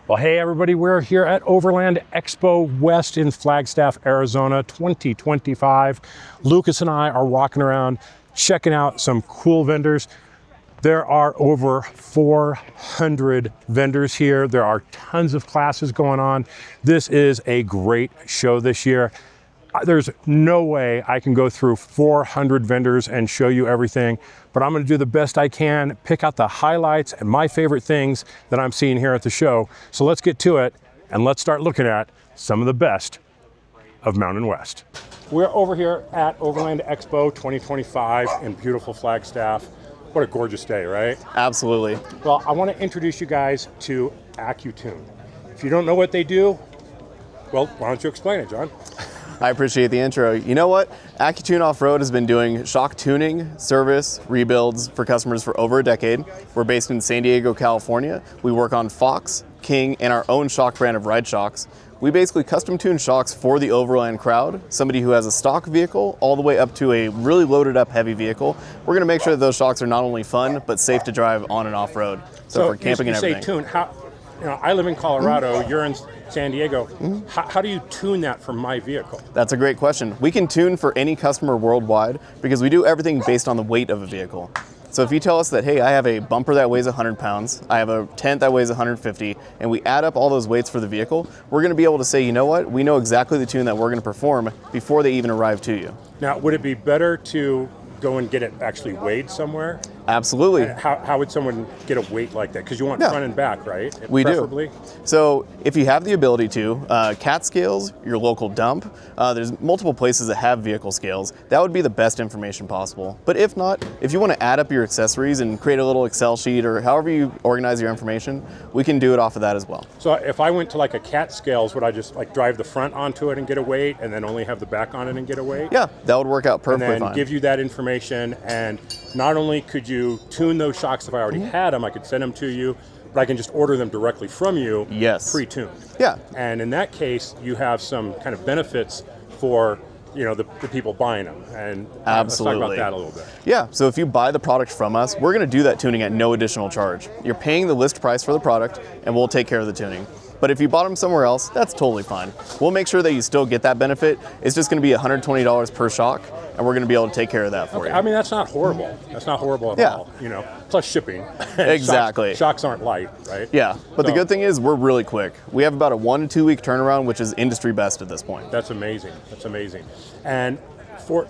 Well, hey everybody, we're here at Overland Expo West in Flagstaff, Arizona, 2025. Lucas and I are walking around, checking out some cool vendors. There are over 400 vendors here. There are tons of classes going on. This is a great show this year. There's no way I can go through 400 vendors and show you everything, but I'm going to do the best I can, pick out the highlights and my favorite things that I'm seeing here at the show. So let's get to it and let's start looking at some of the best of Mountain West. We're over here at Overland Expo 2025 in beautiful Flagstaff. What a gorgeous day, right? Absolutely. Well, I want to introduce you guys to Acutune. If you don't know what they do, well, why don't you explain it, John? I appreciate the intro. You know what? Acutune Offroad has been doing shock tuning, service, rebuilds for customers for over a decade. We're based in San Diego, California. We work on Fox, King, and our own shock brand of ride shocks. We basically custom tune shocks for the overland crowd, somebody who has a stock vehicle all the way up to a really loaded up heavy vehicle. We're going to make sure that those shocks are not only fun, but safe to drive on and off road. So for camping and everything. You say tune, how, you know, I live in Colorado, you're in San Diego. How do you tune that for my vehicle? That's a great question. We can tune for any customer worldwide because we do everything based on the weight of a vehicle. So if you tell us that, hey, I have a bumper that weighs 100 pounds, I have a tent that weighs 150, and we add up all those weights for the vehicle, we're going to be able to say, you know what, we know exactly the tune that we're going to perform before they even arrive to you. Now, would it be better to go and get it actually weighed somewhere? Absolutely. How would someone get a weight like that? Because you want front and back, right? We preferably. do. So if you have the ability to, CAT scales, your local dump, there's multiple places that have vehicle scales. That would be the best information possible. But if not, if you want to add up your accessories and create a little Excel sheet or however you organize your information, we can do it off of that as well. So if I went to like a CAT scales, would I just like drive the front onto it and get a weight and then only have the back on it and get a weight? Yeah, that would work out perfectly and then fine. Give you that information, and not only could you tune those shocks if I already had them, I could send them to you, but I can just order them directly from you, pre-tuned. Yeah. And in that case, you have some kind of benefits for the people buying them. And absolutely. Let's talk about that a little bit. Yeah, so if you buy the product from us, we're going to do that tuning at no additional charge. You're paying the list price for the product, and we'll take care of the tuning. But if you bought them somewhere else, that's totally fine. We'll make sure that you still get that benefit. It's just going to be $120 per shock, and we're going to be able to take care of that for you. I mean, that's not horrible. That's not horrible at all. Plus shipping. Exactly. Shocks aren't light, right? Yeah, but the good thing is we're really quick. We have about a 1 to 2 week turnaround, which is industry best at this point. That's amazing. That's amazing. And for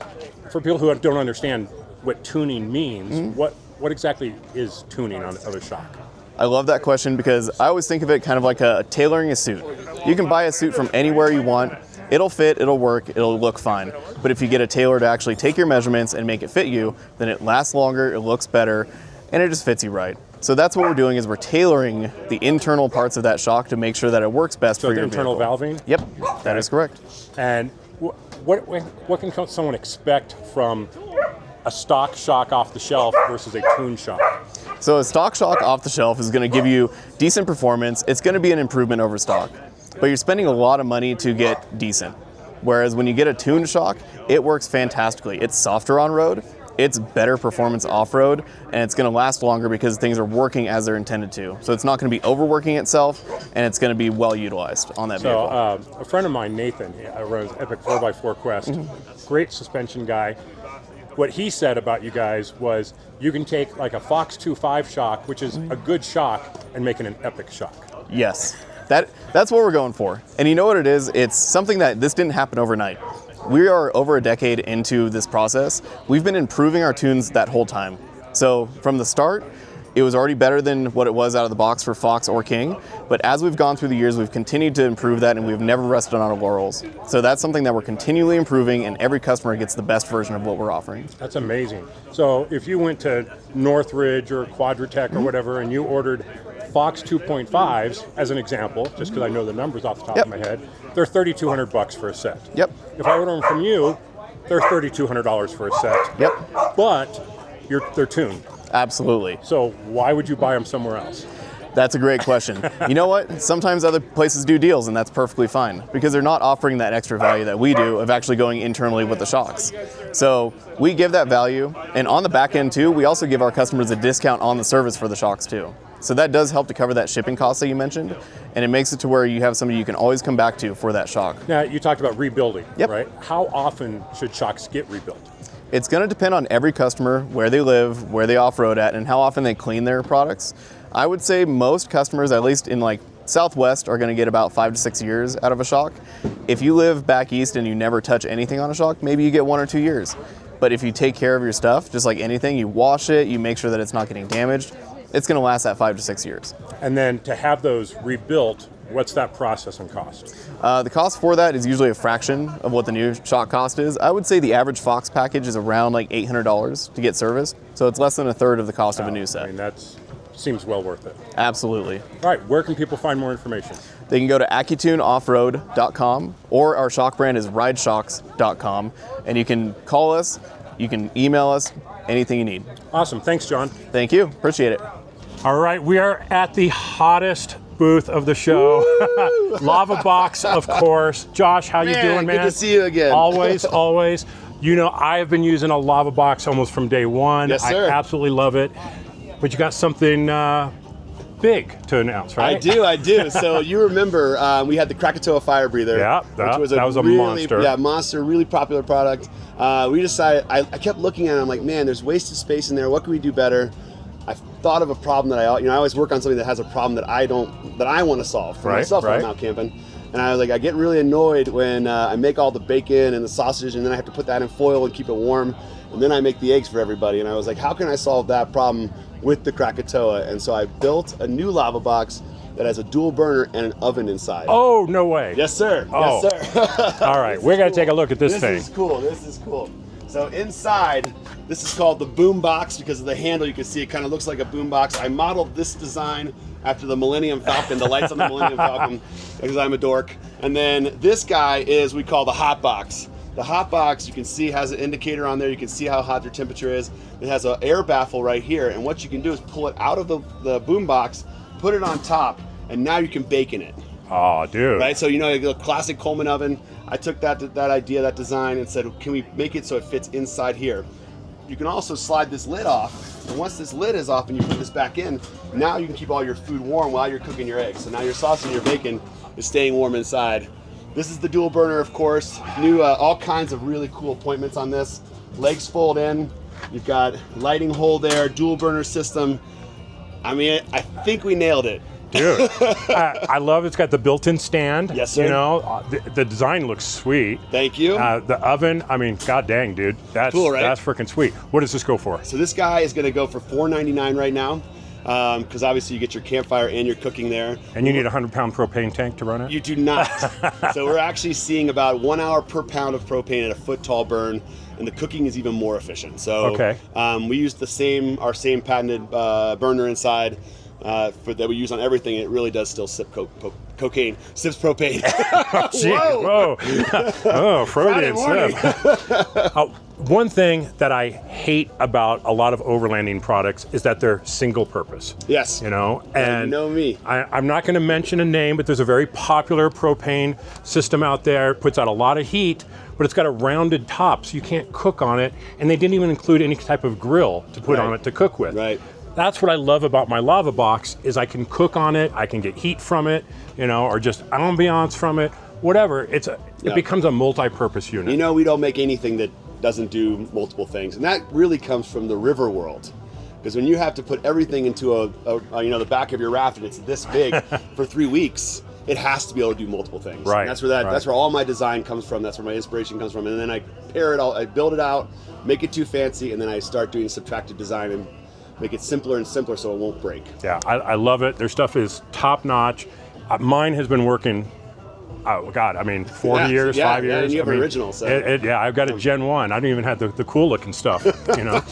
people who don't understand what tuning means, what exactly is tuning of a shock? I love that question because I always think of it kind of like tailoring a suit. You can buy a suit from anywhere you want. It'll fit, it'll work, it'll look fine. But if you get a tailor to actually take your measurements and make it fit you, then it lasts longer, it looks better, and it just fits you right. So that's what we're doing is we're tailoring the internal parts of that shock to make sure that it works best for your internal vehicle. Valving? Yep, that is correct. And what can someone expect from a stock shock off the shelf versus a tuned shock? So a stock shock off the shelf is going to give you decent performance. It's going to be an improvement over stock, but you're spending a lot of money to get decent. Whereas when you get a tuned shock, it works fantastically. It's softer on road, it's better performance off-road, and it's going to last longer because things are working as they're intended to. So it's not going to be overworking itself, and it's going to be well utilized on that vehicle. A friend of mine, Nathan, runs Epic 4x4 Quest, great suspension guy. What he said about you guys was you can take like a Fox 2.5 shock, which is a good shock, and make it an epic shock. Yes, that's what we're going for. And you know what it is? It's something that this didn't happen overnight. We are over a decade into this process. We've been improving our tunes that whole time. So from the start, it was already better than what it was out of the box for Fox or King. But as we've gone through the years, we've continued to improve that, and we've never rested on our laurels. So that's something that we're continually improving, and every customer gets the best version of what we're offering. That's amazing. So if you went to Northridge or Quadratech or whatever, and you ordered Fox 2.5s as an example, just because I know the numbers off the top of my head, they're $3,200 for a set. Yep. If I order them from you, they're $3,200 for a set. Yep. But they're tuned. Absolutely. So why would you buy them somewhere else? That's a great question. You know what? Sometimes other places do deals, and that's perfectly fine because they're not offering that extra value that we do of actually going internally with the shocks. So we give that value, and on the back end too, we also give our customers a discount on the service for the shocks too. So that does help to cover that shipping cost that you mentioned, and it makes it to where you have somebody you can always come back to for that shock. Now, you talked about rebuilding, Yep. right? How often should shocks get rebuilt? It's going to depend on every customer, where they live, where they off-road at, and how often they clean their products. I would say most customers, at least in like Southwest, are going to get about 5 to 6 years out of a shock. If you live back east and you never touch anything on a shock, maybe you get 1 or 2 years. But if you take care of your stuff, just like anything, you wash it, you make sure that it's not getting damaged, it's going to last that 5 to 6 years. And then to have those rebuilt, what's that process and cost? The cost for that is usually a fraction of what the new shock cost is. I would say the average Fox package is around like $800 to get serviced. So it's less than a third of the cost of a new set. I mean, that seems well worth it. Absolutely. All right, where can people find more information? They can go to AcutuneOffroad.com, or our shock brand is RideShocks.com, and you can call us, you can email us, anything you need. Awesome, thanks, John. Thank you, appreciate it. All right, we are at the hottest booth of the show. Lava Box, of course. Josh, how you doing, man? Good to see you again. Always, always. You know, I have been using a Lava Box almost from day one. Yes, sir. I absolutely love it. But you got something big to announce, right? I do. So you remember we had the Krakatoa fire breather. Yeah, which was that was a really, monster. Yeah, monster, really popular product. We decided, I kept looking at it, I'm like, man, there's wasted space in there. What can we do better? I thought of a problem that I always work on something that has a problem that I want to solve for myself when I'm out camping. And I was like, I get really annoyed when I make all the bacon and the sausage, and then I have to put that in foil and keep it warm, and then I make the eggs for everybody. And I was like, how can I solve that problem with the Krakatoa? And so I built a new Lava Box that has a dual burner and an oven inside. Oh, no way. Yes, sir. Oh. Yes, sir. All right, we're going to take a look at this thing. This is cool. This is cool. So inside, this is called the boom box because of the handle. You can see it kind of looks like a boom box. I modeled this design after the Millennium Falcon, the lights on the Millennium Falcon, because I'm a dork. And then this guy is, we call the hot box. The hot box, you can see, has an indicator on there. You can see how hot your temperature is. It has an air baffle right here. And what you can do is pull it out of the boom box, put it on top, and now you can bake in it. Oh, dude. Right, so you know, the classic Coleman oven, I took that idea, that design, and said, can we make it so it fits inside here? You can also slide this lid off, and once this lid is off and you put this back in, now you can keep all your food warm while you're cooking your eggs. So now your sausage and your bacon is staying warm inside. This is the dual burner, of course. New, all kinds of really cool appointments on this. Legs fold in. You've got lighting hole there, dual burner system. I mean, I think we nailed it. Dude, I love it's got the built-in stand. Yes, sir. You know, the design looks sweet. Thank you. The oven, I mean, god dang, dude. That's cool, right? That's freaking sweet. What does this go for? So this guy is gonna go for $4.99 right now, because obviously you get your campfire and your cooking there. And you need a 100-pound propane tank to run it? You do not. So we're actually seeing about 1 hour per pound of propane at a foot-tall burn, and the cooking is even more efficient. So we use our same patented burner inside. That we use on everything, and it really does still sip cocaine, sips propane. Whoa! Oh, Freudian slip. One thing that I hate about a lot of overlanding products is that they're single purpose. Yes. You know, and you know me. I'm not going to mention a name, but there's a very popular propane system out there. It puts out a lot of heat, but it's got a rounded top, so you can't cook on it, and they didn't even include any type of grill to put on it to cook with. Right. That's what I love about my Lava Box is I can cook on it, I can get heat from it, you know, or just ambiance from it, whatever. It becomes a multi-purpose unit. You know, we don't make anything that doesn't do multiple things, and that really comes from the river world. Because when you have to put everything into the back of your raft and it's this big for 3 weeks, it has to be able to do multiple things. Right. And that's where all my design comes from. That's where my inspiration comes from. And then I pair it all, I build it out, make it too fancy, and then I start doing subtractive design and make it simpler and simpler so it won't break. Yeah, I love it. Their stuff is top notch. Mine has been working, oh God, I mean, 4 years, 5 years. And you have an original, so. I've got a Gen 1. I don't even have the cool looking stuff, you know.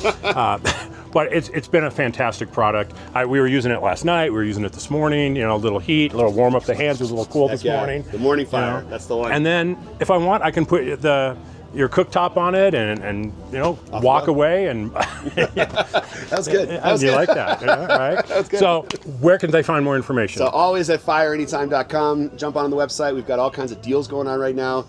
But it's been a fantastic product. We were using it last night. We were using it this morning, you know, a little heat, a little warm up the hands. It was a little cool this morning. The morning fire, you know? that's the one. And then if I want, I can put your cooktop on it and you know, walk away and That's good. You like that, right? That's good. So where can they find more information? So always at fireanytime.com. Jump on the website. We've got all kinds of deals going on right now.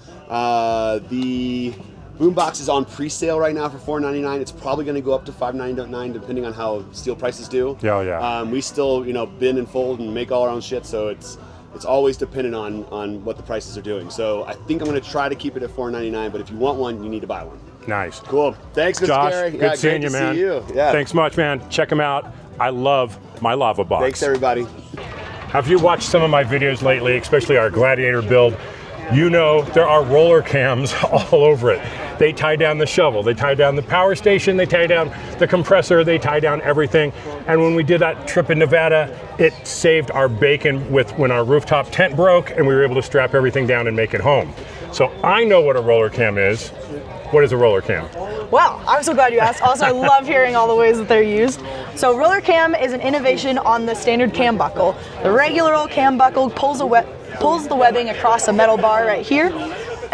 The Boombox is on pre-sale right now for $4.99. It's probably going to go up to $5.99 depending on how steel prices do. Yeah, yeah. We still, bin and fold and make all our own shit, so it's always dependent on what the prices are doing. So I think I'm going to try to keep it at $4.99, but if you want one, you need to buy one. Nice. Cool. Thanks, Mr. Josh, Gary. good seeing you, man. See you. Yeah. Thanks much, man. Check them out. I love my lava box. Thanks, everybody. Have you watched some of my videos lately, especially our Gladiator build? You know there are roller cams all over it. They tie down the shovel, they tie down the power station, they tie down the compressor, they tie down everything. And when we did that trip in Nevada, it saved our bacon when our rooftop tent broke and we were able to strap everything down and make it home. So I know what a roller cam is. What is a roller cam? Well, I'm so glad you asked. Also, I love hearing all the ways that they're used. So roller cam is an innovation on the standard cam buckle. The regular old cam buckle pulls the webbing across a metal bar right here,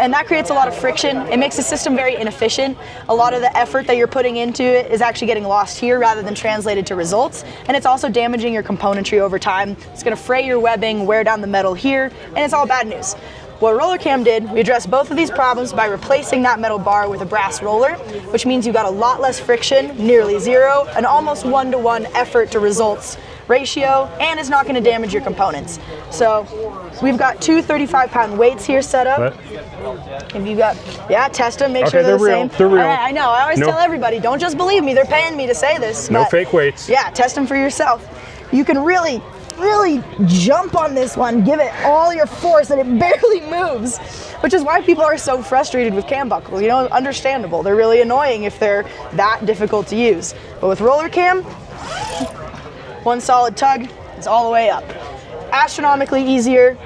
and that creates a lot of friction. It makes the system very inefficient. A lot of the effort that you're putting into it is actually getting lost here rather than translated to results, and it's also damaging your componentry over time. It's going to fray your webbing, wear down the metal here, and it's all bad news. What Roller Cam did, we addressed both of these problems by replacing that metal bar with a brass roller, which means you got a lot less friction, nearly zero, an almost one-to-one effort to results ratio, and it's not going to damage your components. So we've got two 35-pound weights here set up. If you got, test them, make sure they're the same. They're real. All right, I know, I always tell everybody, don't just believe me, they're paying me to say this. No fake weights. Yeah, test them for yourself. You can really jump on this one, give it all your force, and it barely moves, which is why people are so frustrated with cam buckles. Understandable. They're really annoying if they're that difficult to use. But with roller cam, one solid tug is all the way up. Astronomically easier,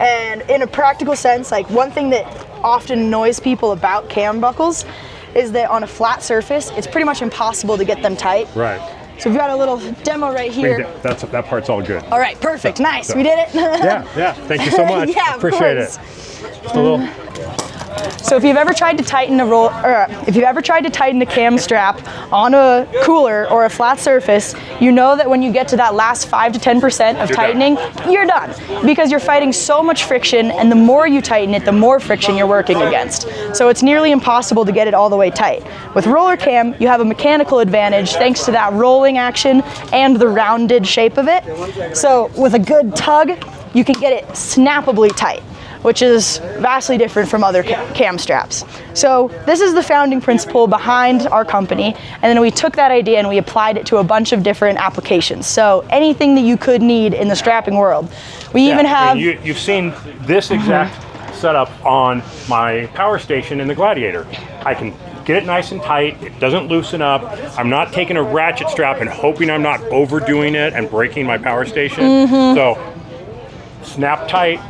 and in a practical sense, like one thing that often annoys people about cam buckles is that on a flat surface, it's pretty much impossible to get them tight. Right. So we've got a little demo right here. That part's all good. All right, perfect, nice, we did it. Yeah, thank you so much. Yeah, appreciate it. Just a little. So if you've ever tried to tighten a cam strap on a cooler or a flat surface, you know that when you get to that last 5 to 10% of tightening, you're done, because you're fighting so much friction, and the more you tighten it, the more friction you're working against. So it's nearly impossible to get it all the way tight. With roller cam, you have a mechanical advantage thanks to that rolling action and the rounded shape of it. So with a good tug, you can get it snappably tight, which is vastly different from other cam straps. So this is the founding principle behind our company, and then we took that idea and we applied it to a bunch of different applications. So anything that you could need in the strapping world. We even have... You've seen this exact setup on my power station in the Gladiator. I can get it nice and tight, it doesn't loosen up. I'm not taking a ratchet strap and hoping I'm not overdoing it and breaking my power station. So snap tight,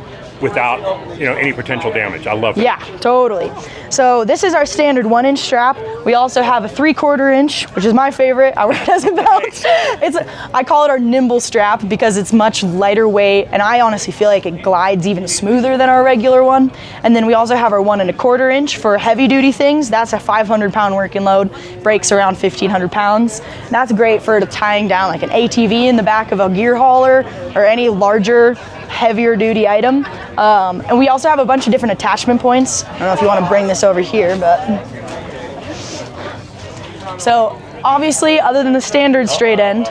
without any potential damage. I love it. Yeah, totally. So this is our standard 1-inch strap. We also have a 3/4 inch, which is my favorite. I wear it as a belt. I call it our nimble strap because it's much lighter weight, and I honestly feel like it glides even smoother than our regular one. And then we also have our 1 1/4 inch for heavy duty things. That's a 500-pound working load, breaks around 1,500 pounds. And that's great for tying down like an ATV in the back of a gear hauler or any larger, heavier duty item. And we also have a bunch of different attachment points. I don't know if you want to bring this over here, but. So obviously, other than the standard straight end,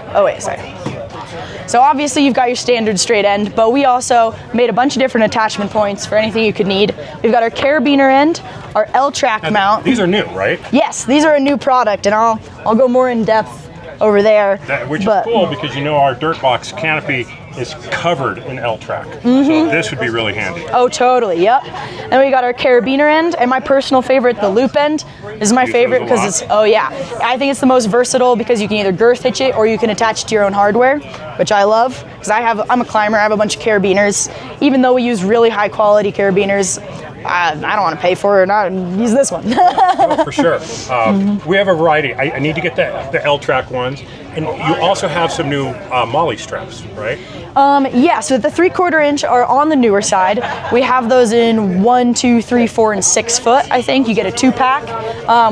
So obviously you've got your standard straight end, but we also made a bunch of different attachment points for anything you could need. We've got our carabiner end, our L-track mount. These are new, right? Yes, these are a new product, and I'll go more in depth over there. Which is cool because our dirt box canopy is covered in L-track. So this would be really handy. Oh, totally, yep. Then we got our carabiner end, and my personal favorite, the loop end, is my favorite because it's, I think it's the most versatile because you can either girth hitch it or you can attach it to your own hardware, which I love because I'm a climber, I have a bunch of carabiners. Even though we use really high quality carabiners, I don't want to pay for it or not and use this one. Oh, for sure. We have a variety. I need to get the L-track ones. And you also have some new molly straps, right? Yeah, so the 3/4 inch are on the newer side. We have those in 1, 2, 3, 4, and 6 foot, I think. You get a 2-pack.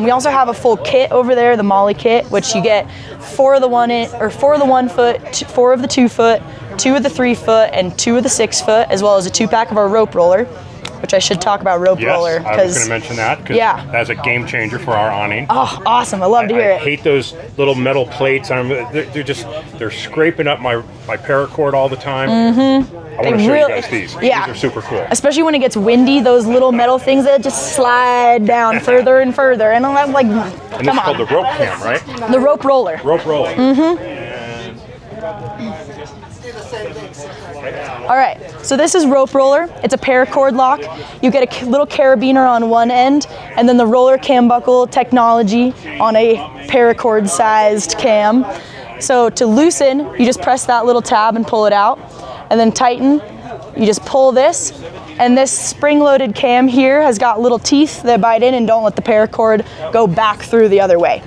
We also have a full kit over there, the molly kit, which you get 4 of the 1 foot, 4 of the 2 foot, 2 of the 3 foot, and 2 of the 6 foot, as well as a 2-pack of our rope roller. which I should talk about rope roller. Yes, I was going to mention that because that's a game changer for our awning. Oh, awesome. I love to hear I it. hate those little metal plates. They're scraping up my paracord all the time. I want to show you guys these. Yeah. These are super cool. Especially when it gets windy, those little metal things that just slide down further and further. And I'm like, and this is called the rope cam, right? The rope roller. Rope roller. All right, so this is rope roller. It's a paracord lock. You get a little carabiner on one end, and then the roller cam buckle technology on a paracord-sized cam. So to loosen, you just press that little tab and pull it out, and then tighten. You just pull this, and this spring-loaded cam here has got little teeth that bite in and don't let the paracord go back through the other way.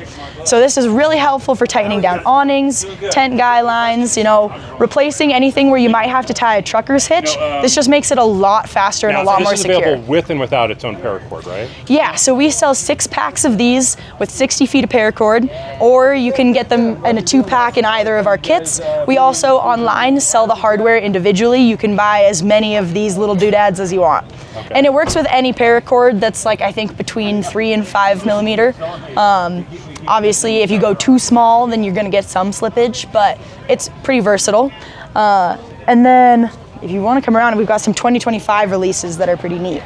So this is really helpful for tightening down awnings, tent guy lines, you know, replacing anything where you might have to tie a trucker's hitch. This just makes it a lot faster and a lot more secure. This is available with and without its own paracord, right? Yeah, so we sell 6 packs of these with 60 feet of paracord, or you can get them in a 2-pack in either of our kits. We also online sell the hardware individually. You can buy as many of these little doodads as you want. Okay. And it works with any paracord that's like, I think, between 3 and 5 millimeter. Obviously, if you go too small, then you're gonna get some slippage, but it's pretty versatile. And then if you wanna come around, we've got some 2025 releases that are pretty neat.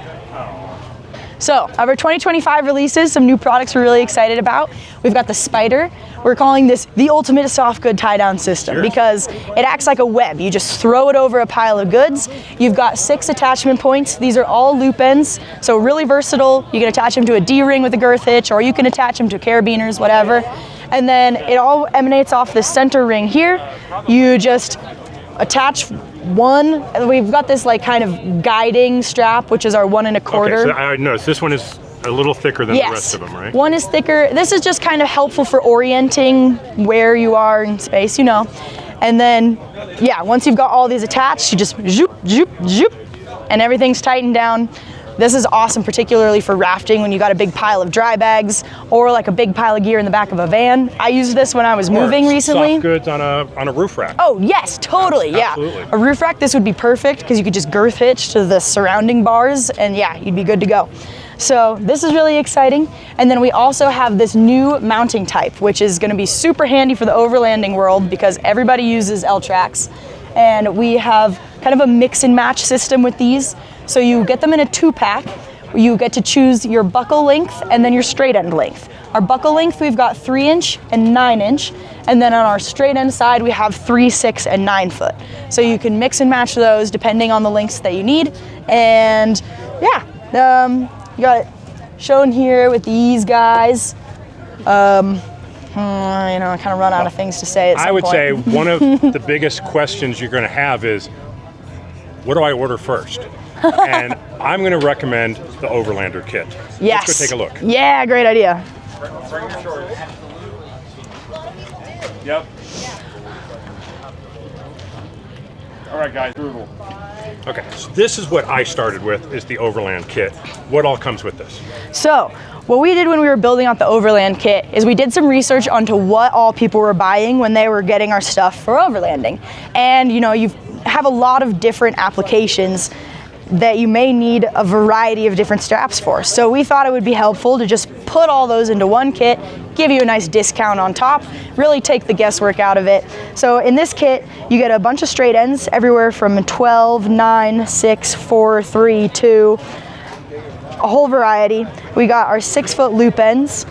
So, of our 2025 releases, some new products we're really excited about. We've got the Spider. We're calling this the ultimate soft good tie-down system because it acts like a web. You just throw it over a pile of goods. You've got 6 attachment points. These are all loop ends, so really versatile. You can attach them to a D-ring with a girth hitch, or you can attach them to carabiners, whatever. And then it all emanates off this center ring here. You just attach one, we've got this like kind of guiding strap, which is our 1 1/4. Okay, so I noticed this one is a little thicker than the rest of them, right? One is thicker. This is just kind of helpful for orienting where you are in space, you know. And then, yeah, once you've got all these attached, you just zoop, zoop, zoop, and everything's tightened down. This is awesome, particularly for rafting when you got a big pile of dry bags or like a big pile of gear in the back of a van. I used this when I was moving recently. Soft goods on a roof rack. Oh yes, totally, Absolutely. A roof rack, this would be perfect because you could just girth hitch to the surrounding bars and yeah, you'd be good to go. So this is really exciting. And then we also have this new mounting type, which is gonna be super handy for the overlanding world because everybody uses L-tracks. And we have kind of a mix and match system with these. So you get them in a 2-pack. You get to choose your buckle length and then your straight end length. Our buckle length, we've got 3-inch and 9-inch. And then on our straight end side, we have 3, 6, and 9 foot. So you can mix and match those depending on the lengths that you need. And yeah, you got it shown here with these guys. You know, I kind of run out of things to say at some I would point. say one of the biggest questions you're going to have is, what do I order first? And I'm going to recommend the Overlander kit. Yes. Let's go take a look. Yeah, great idea. Bring your shorts. Yep. All right, guys. Brutal. Okay, so this is what I started with, is the Overland kit. What all comes with this? So, what we did when we were building out the Overland kit is we did some research onto what all people were buying when they were getting our stuff for overlanding. And you know, you have a lot of different applications that you may need a variety of different straps for. So we thought it would be helpful to just put all those into one kit, give you a nice discount on top, really take the guesswork out of it. So in this kit, you get a bunch of straight ends, everywhere from 12, 9, 6, 4, 3, 2, a whole variety. We got our 6-foot loop ends.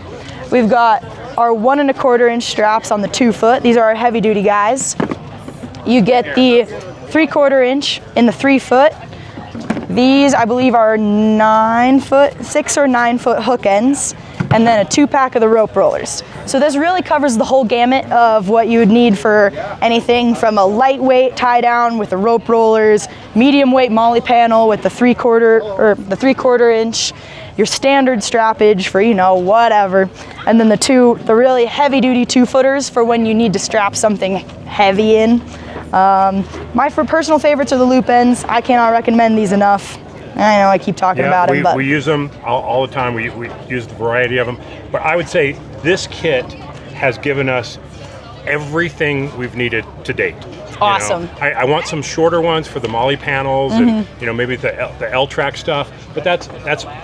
We've got our 1 1/4-inch straps on the 2-foot. These are our heavy duty guys. You get the 3/4-inch in the 3-foot. These, I believe, are 9-foot, 6 or 9-foot hook ends, and then a 2-pack of the rope rollers. So this really covers the whole gamut of what you would need for anything from a lightweight tie down with the rope rollers, medium weight molly panel with the 3/4-inch, your standard strappage for, you know, whatever, and then the really heavy duty 2-footers for when you need to strap something heavy in. My personal favorites are the loop ends. I cannot recommend these enough. I know I keep talking about them, but we use them all the time. We use the variety of them. But I would say this kit has given us everything we've needed to date. Awesome. I want some shorter ones for the molly panels and maybe the L-track stuff, but that's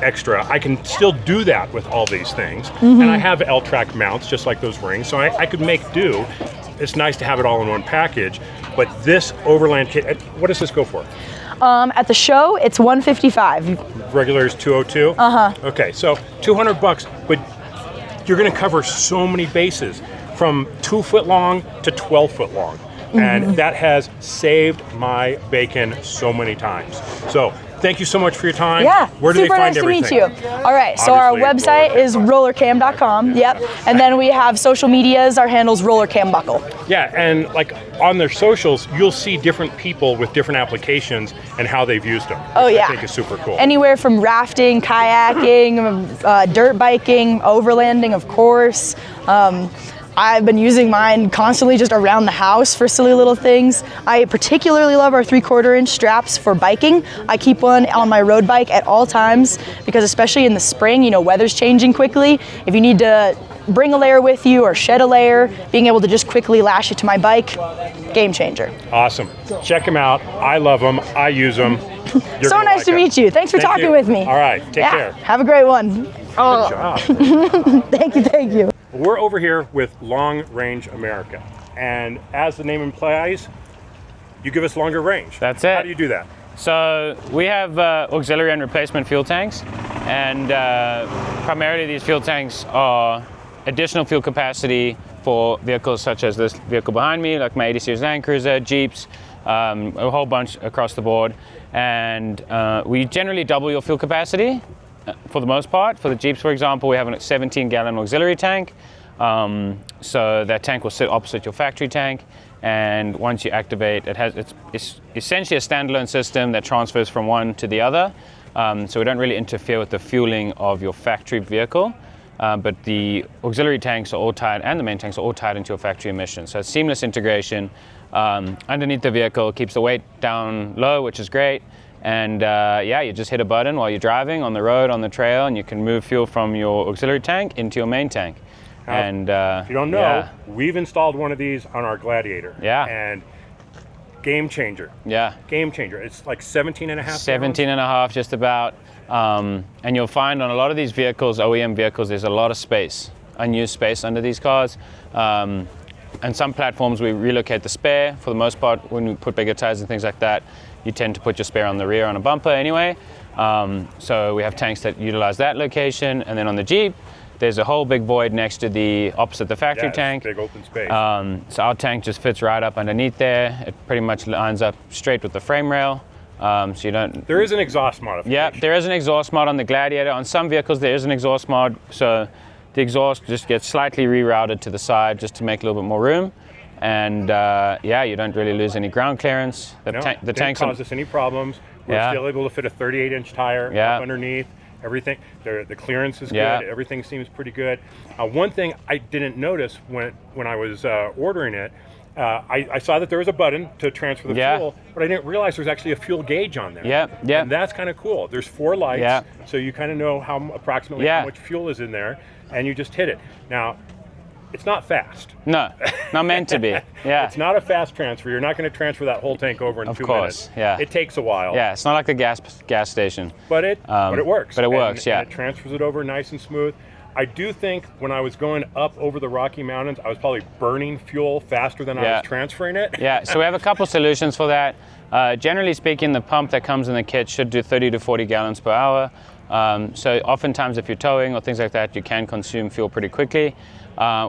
extra. I can still do that with all these things, and I have L-track mounts just like those rings, so I could make do. It's nice to have it all in one package, but this Overland Kit, what does this go for? At the show, it's $155. Regular is $202? Okay, so $200, but you're gonna cover so many bases, from 2 foot long to 12 foot long. And that has saved my bacon so many times. So thank you so much for your time. Yeah, Where do they find super nice everything? to meet you. All right, so our website is rollercam.com. Yep, and then we have social medias. Our handle's rollercam buckle. Yeah, and like on their socials, you'll see different people with different applications and how they've used them. Oh yeah, I think is super cool. Anywhere from rafting, kayaking, dirt biking, overlanding, of course. I've been using mine constantly just around the house for silly little things. I particularly love our 3/4 inch straps for biking. I keep one on my road bike at all times because especially in the spring, weather's changing quickly. If you need to bring a layer with you or shed a layer, being able to just quickly lash it to my bike, game changer. Awesome. Check them out. I love them. I use them. So nice to meet you. Thanks for talking with me. All right, take care. Have a great one. Good job. Thank you. We're over here with Long Range America, and as the name implies, you give us longer range. That's it. How do you do that? So we have auxiliary and replacement fuel tanks, and primarily these fuel tanks are additional fuel capacity for vehicles such as this vehicle behind me, like my 80 Series Land Cruiser, Jeeps, a whole bunch across the board. And we generally double your fuel capacity for the most part. For the Jeeps, for example, we have a 17-gallon auxiliary tank. So that tank will sit opposite your factory tank. And once you activate, it's essentially a standalone system that transfers from one to the other. So we don't really interfere with the fueling of your factory vehicle. But the auxiliary tanks are all tied, and the main tanks are all tied into your factory emissions. So it's seamless integration underneath the vehicle, keeps the weight down low, which is great. And you just hit a button while you're driving on the road, on the trail, and you can move fuel from your auxiliary tank into your main tank. Now, and if you don't know, we've installed one of these on our Gladiator. Yeah. And game changer. Yeah. Game changer. It's like 17 and a half 17 and a half, just about. And you'll find on a lot of these vehicles, OEM vehicles, there's a lot of space, unused space under these cars. And some platforms we relocate the spare. For the most part, when we put bigger tires and things like that, you tend to put your spare on the rear on a bumper anyway. So we have tanks that utilize that location. And then on the Jeep, there's a whole big void next to the opposite the factory tank. Big open space. So our tank just fits right up underneath there. It pretty much lines up straight with the frame rail. So you don't. There is an exhaust modification. Yeah, there is an exhaust mod on the Gladiator. On some vehicles, there is an exhaust mod. So the exhaust just gets slightly rerouted to the side just to make a little bit more room. And you don't really lose any ground clearance. The tanks didn't cause us any problems. We're still able to fit a 38-inch tire up underneath. Everything, the clearance is good. Everything seems pretty good. One thing I didn't notice when I was ordering it, I saw that there was a button to transfer the fuel, but I didn't realize there's actually a fuel gauge on there. And that's kind of cool. There's 4 lights, so you kind of know approximately how much fuel is in there, and you just hit it. Now, it's not fast. No, not meant to be. Yeah. It's not a fast transfer. You're not going to transfer that whole tank over in 2 minutes. Yeah. It takes a while. Yeah, it's not like the gas station. But it works. But it works, and it transfers it over nice and smooth. I do think when I was going up over the Rocky Mountains, I was probably burning fuel faster than I was transferring it. Yeah, so we have a couple solutions for that. Generally speaking, the pump that comes in the kit should do 30 to 40 gallons per hour. So oftentimes if you're towing or things like that, you can consume fuel pretty quickly.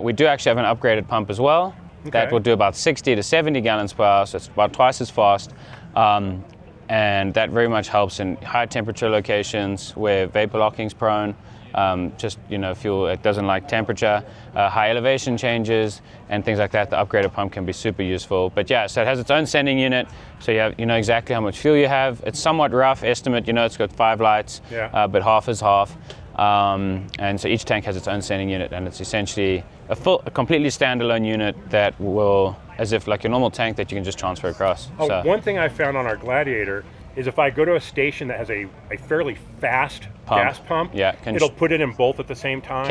We do actually have an upgraded pump as well. That will do about 60 to 70 gallons per hour, so it's about twice as fast. And that very much helps in high temperature locations where vapor locking is prone. Fuel, it doesn't like temperature, high elevation changes and things like that. The upgraded pump can be super useful. But so it has its own sending unit, so you know exactly how much fuel you have. It's somewhat rough estimate, it's got 5 lights, but half is half. And so each tank has its own sending unit, and it's essentially a completely standalone unit that will, as if like your normal tank that you can just transfer across. One thing I found on our Gladiator is if I go to a station that has a fairly fast gas pump, it'll put it in both at the same time.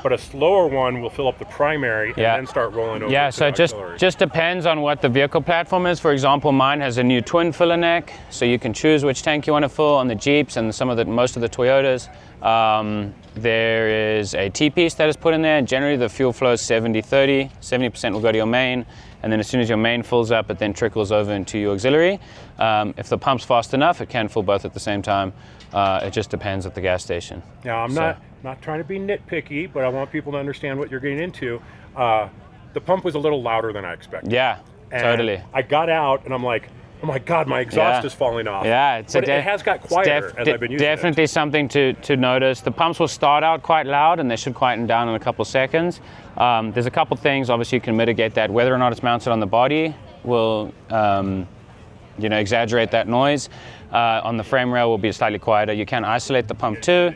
But a slower one will fill up the primary and then start rolling over. Yeah, so it just depends on what the vehicle platform is. For example, mine has a new twin filler neck, so you can choose which tank you want to fill on the Jeeps and most of the Toyotas. There is a T-piece that is put in there, and generally the fuel flow is 70-30. 70% will go to your main, and then as soon as your main fills up, it then trickles over into your auxiliary. If the pump's fast enough, it can fill both at the same time. It just depends at the gas station. Now, I'm not trying to be nitpicky, but I want people to understand what you're getting into. The pump was a little louder than I expected. Yeah, and totally. I got out, and I'm like, oh my God, my exhaust is falling off. Yeah, it has got quieter as I've been using it. Definitely something to notice. The pumps will start out quite loud, and they should quieten down in a couple seconds. There's a couple things, obviously, you can mitigate that. Whether or not it's mounted on the body will exaggerate that noise. On the frame rail will be slightly quieter. You can isolate the pump too.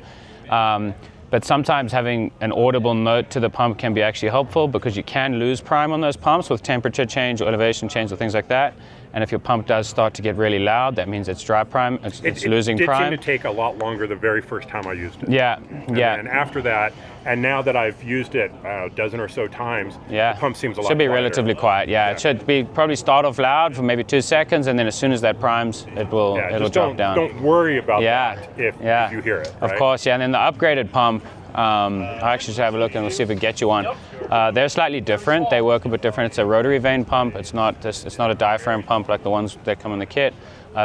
But sometimes having an audible note to the pump can be actually helpful, because you can lose prime on those pumps with temperature change or elevation change or things like that. And if your pump does start to get really loud, that means it's dry prime, it's losing prime. It did seem to take a lot longer the very first time I used it. And after that, and now that I've used it a dozen or so times, the pump seems a lot Should be quieter. relatively quiet, It should be probably start off loud for maybe 2 seconds, and then as soon as that primes, it'll drop down. Don't worry about that if you hear it. Of course, and then the upgraded pump, I actually should have a look and we'll see if we get you one. They're slightly different. They work a bit different. It's a rotary vane pump. It's not a diaphragm pump like the ones that come in the kit.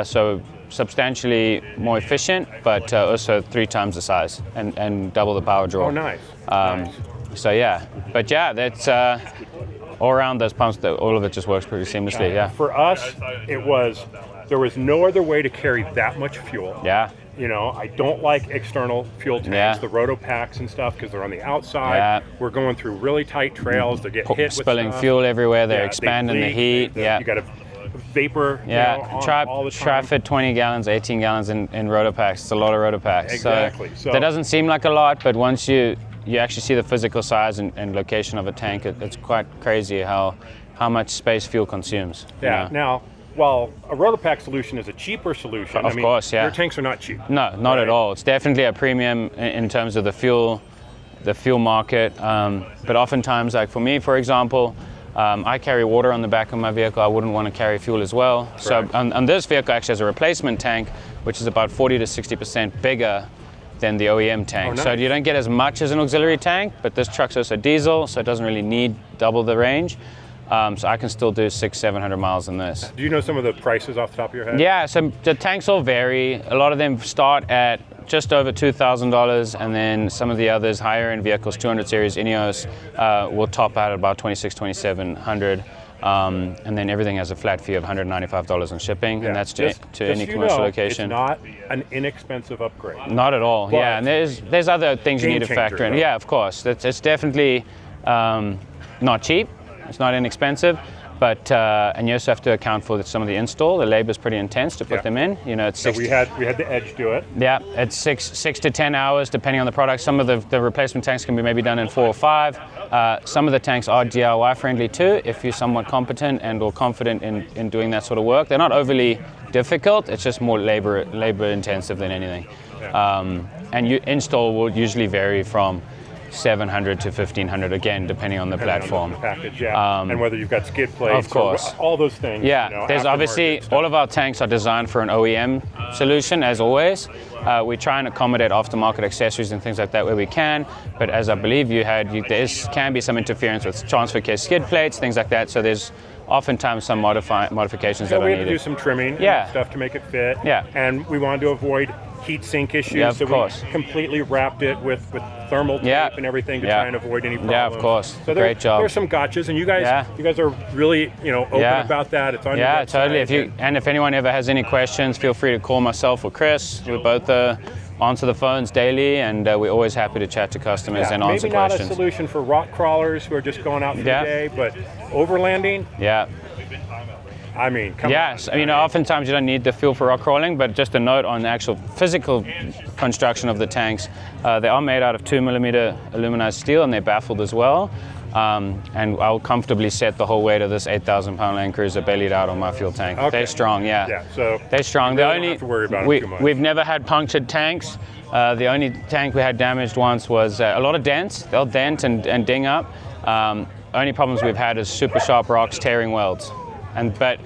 So substantially more efficient, but also 3 times the size and double the power draw. Oh, nice. So that's all around those pumps. All of it just works pretty seamlessly. For us, there was no other way to carry that much fuel. I don't like external fuel tanks, the roto packs and stuff, because they're on the outside. We're going through really tight trails. They get hit with spilling fuel everywhere. They're expanding the heat. You got a vapor. All the time. Try fit 20 gallons, 18 gallons in roto packs. It's a lot of roto packs. Exactly. So that doesn't seem like a lot, but once you actually see the physical size and location of a tank, it's quite crazy how much space fuel consumes. Now, while a Rotopack solution is a cheaper solution, of course, your tanks are not cheap. No, not at all. It's definitely a premium in terms of the fuel market. But oftentimes, like for me, for example, I carry water on the back of my vehicle. I wouldn't want to carry fuel as well. So on this vehicle actually has a replacement tank, which is about 40 to 60% bigger than the OEM tank. Oh, nice. So you don't get as much as an auxiliary tank, but this truck's also diesel, so it doesn't really need double the range. So I can still do 600-700 miles in this. Do you know some of the prices off the top of your head? Yeah, so the tanks all vary. A lot of them start at just over $2,000, and then some of the others, higher end vehicles, 200 series Ineos, will top out at about $2,600-$2,700. And then everything has a flat fee of $195 in shipping, and that's to any commercial location. It's not an inexpensive upgrade. Not at all. But and there's other things you need to factor in. Though. Yeah, of course. It's definitely not cheap. It's not inexpensive, but and you also have to account for some of the install. The labor is pretty intense to put them in. It's so we had the Edge do it. Yeah, it's 6 to 10 hours depending on the product. Some of the replacement tanks can be maybe done in 4 or 5. Some of the tanks are DIY friendly too, if you're somewhat competent and or confident in doing that sort of work. They're not overly difficult. It's just more labor intensive than anything. And install will usually vary from $700 to $1,500 again, depending on the platform. On the package, and whether you've got skid plates, of course, all those things. There's obviously all of our tanks are designed for an OEM solution, as always. We try and accommodate aftermarket accessories and things like that where we can. But as I believe there can be some interference with transfer case skid plates, things like that. So there's oftentimes some modifications that are needed. We had to do some trimming and stuff to make it fit. And we wanted to avoid heat sink issues, so we completely wrapped it with thermal tape and everything to try and avoid any problems. Yeah, of course. So great job. There's some gotchas, and you guys are really open about that. It's on your website. Totally. If anyone ever has any questions, feel free to call myself or Chris. We both answer the phones daily, and we're always happy to chat to customers and answer questions. Maybe not a solution for rock crawlers who are just going out for the day, but overlanding. I mean, come on. Oftentimes you don't need the fuel for rock crawling, but just a note on the actual physical construction of the tanks. They are made out of 2mm aluminized steel, and they're baffled as well. and I'll comfortably set the whole weight of this 8,000-pound Land Cruiser bellied out on my fuel tank. Okay. They're strong, yeah. Yeah, so they're strong. you really don't have to worry about it too much. We've never had punctured tanks. The only tank we had damaged once was a lot of dents. They'll dent and ding up. Only problems we've had is super sharp rocks tearing welds. But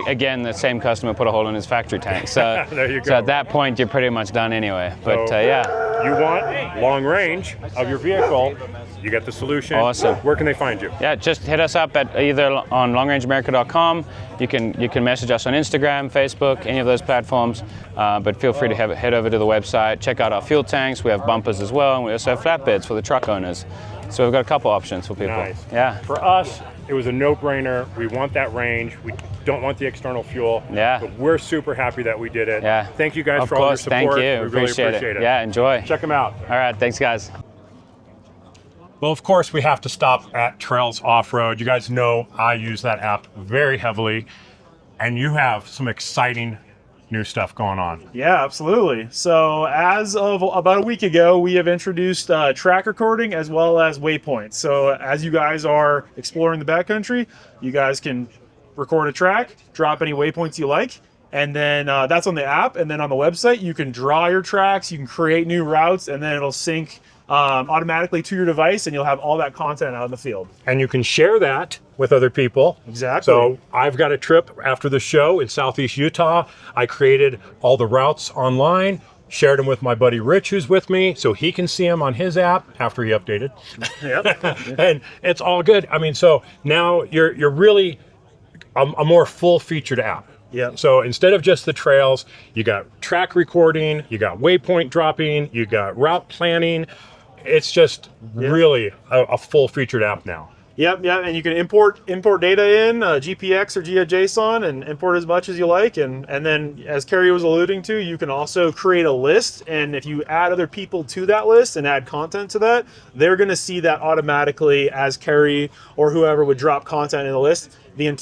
again, the same customer put a hole in his factory tank. So, there you go. So at that point, you're pretty much done anyway. But yeah. You want long range of your vehicle, you get the solution. Awesome. Where can they find you? Yeah, just hit us up at either on longrangeamerica.com. You can message us on Instagram, Facebook, any of those platforms. But feel free to head over to the website, check out our fuel tanks. We have bumpers as well, and we also have flatbeds for the truck owners. So we've got a couple options for people. Nice. Yeah. For us, it was a no-brainer. We want that range. We don't want the external fuel. Yeah. But we're super happy that we did it. Yeah. Thank you guys Of for all your course, support. thank you. We really appreciate it. Yeah, enjoy. Check them out. All right, thanks guys. Well, of course, we have to stop at Trails Offroad. You guys know I use that app very heavily, and you have some exciting new stuff going on. Yeah, absolutely. So as of about a week ago, we have introduced track recording as well as waypoints. So as you guys are exploring the backcountry, you guys can record a track, drop any waypoints you like, and then that's on the app. And then on the website, you can draw your tracks, you can create new routes, and then it'll sync automatically to your device, and you'll have all that content out in the field. And you can share that with other people. Exactly. So I've got a trip after the show in Southeast Utah. I created all the routes online, shared them with my buddy Rich, who's with me, so he can see them on his app after he updated. Yep. And it's all good. I mean, so now you're really a more full-featured app. Yeah. So instead of just the trails, you got track recording, you got waypoint dropping, you got route planning. It's just really a full-featured app now. Yep, and you can import data in GPX or GeoJSON and import as much as you like, and then as Kerry was alluding to, you can also create a list, and if you add other people to that list and add content to that, they're going to see that automatically as Kerry or whoever would drop content in the list.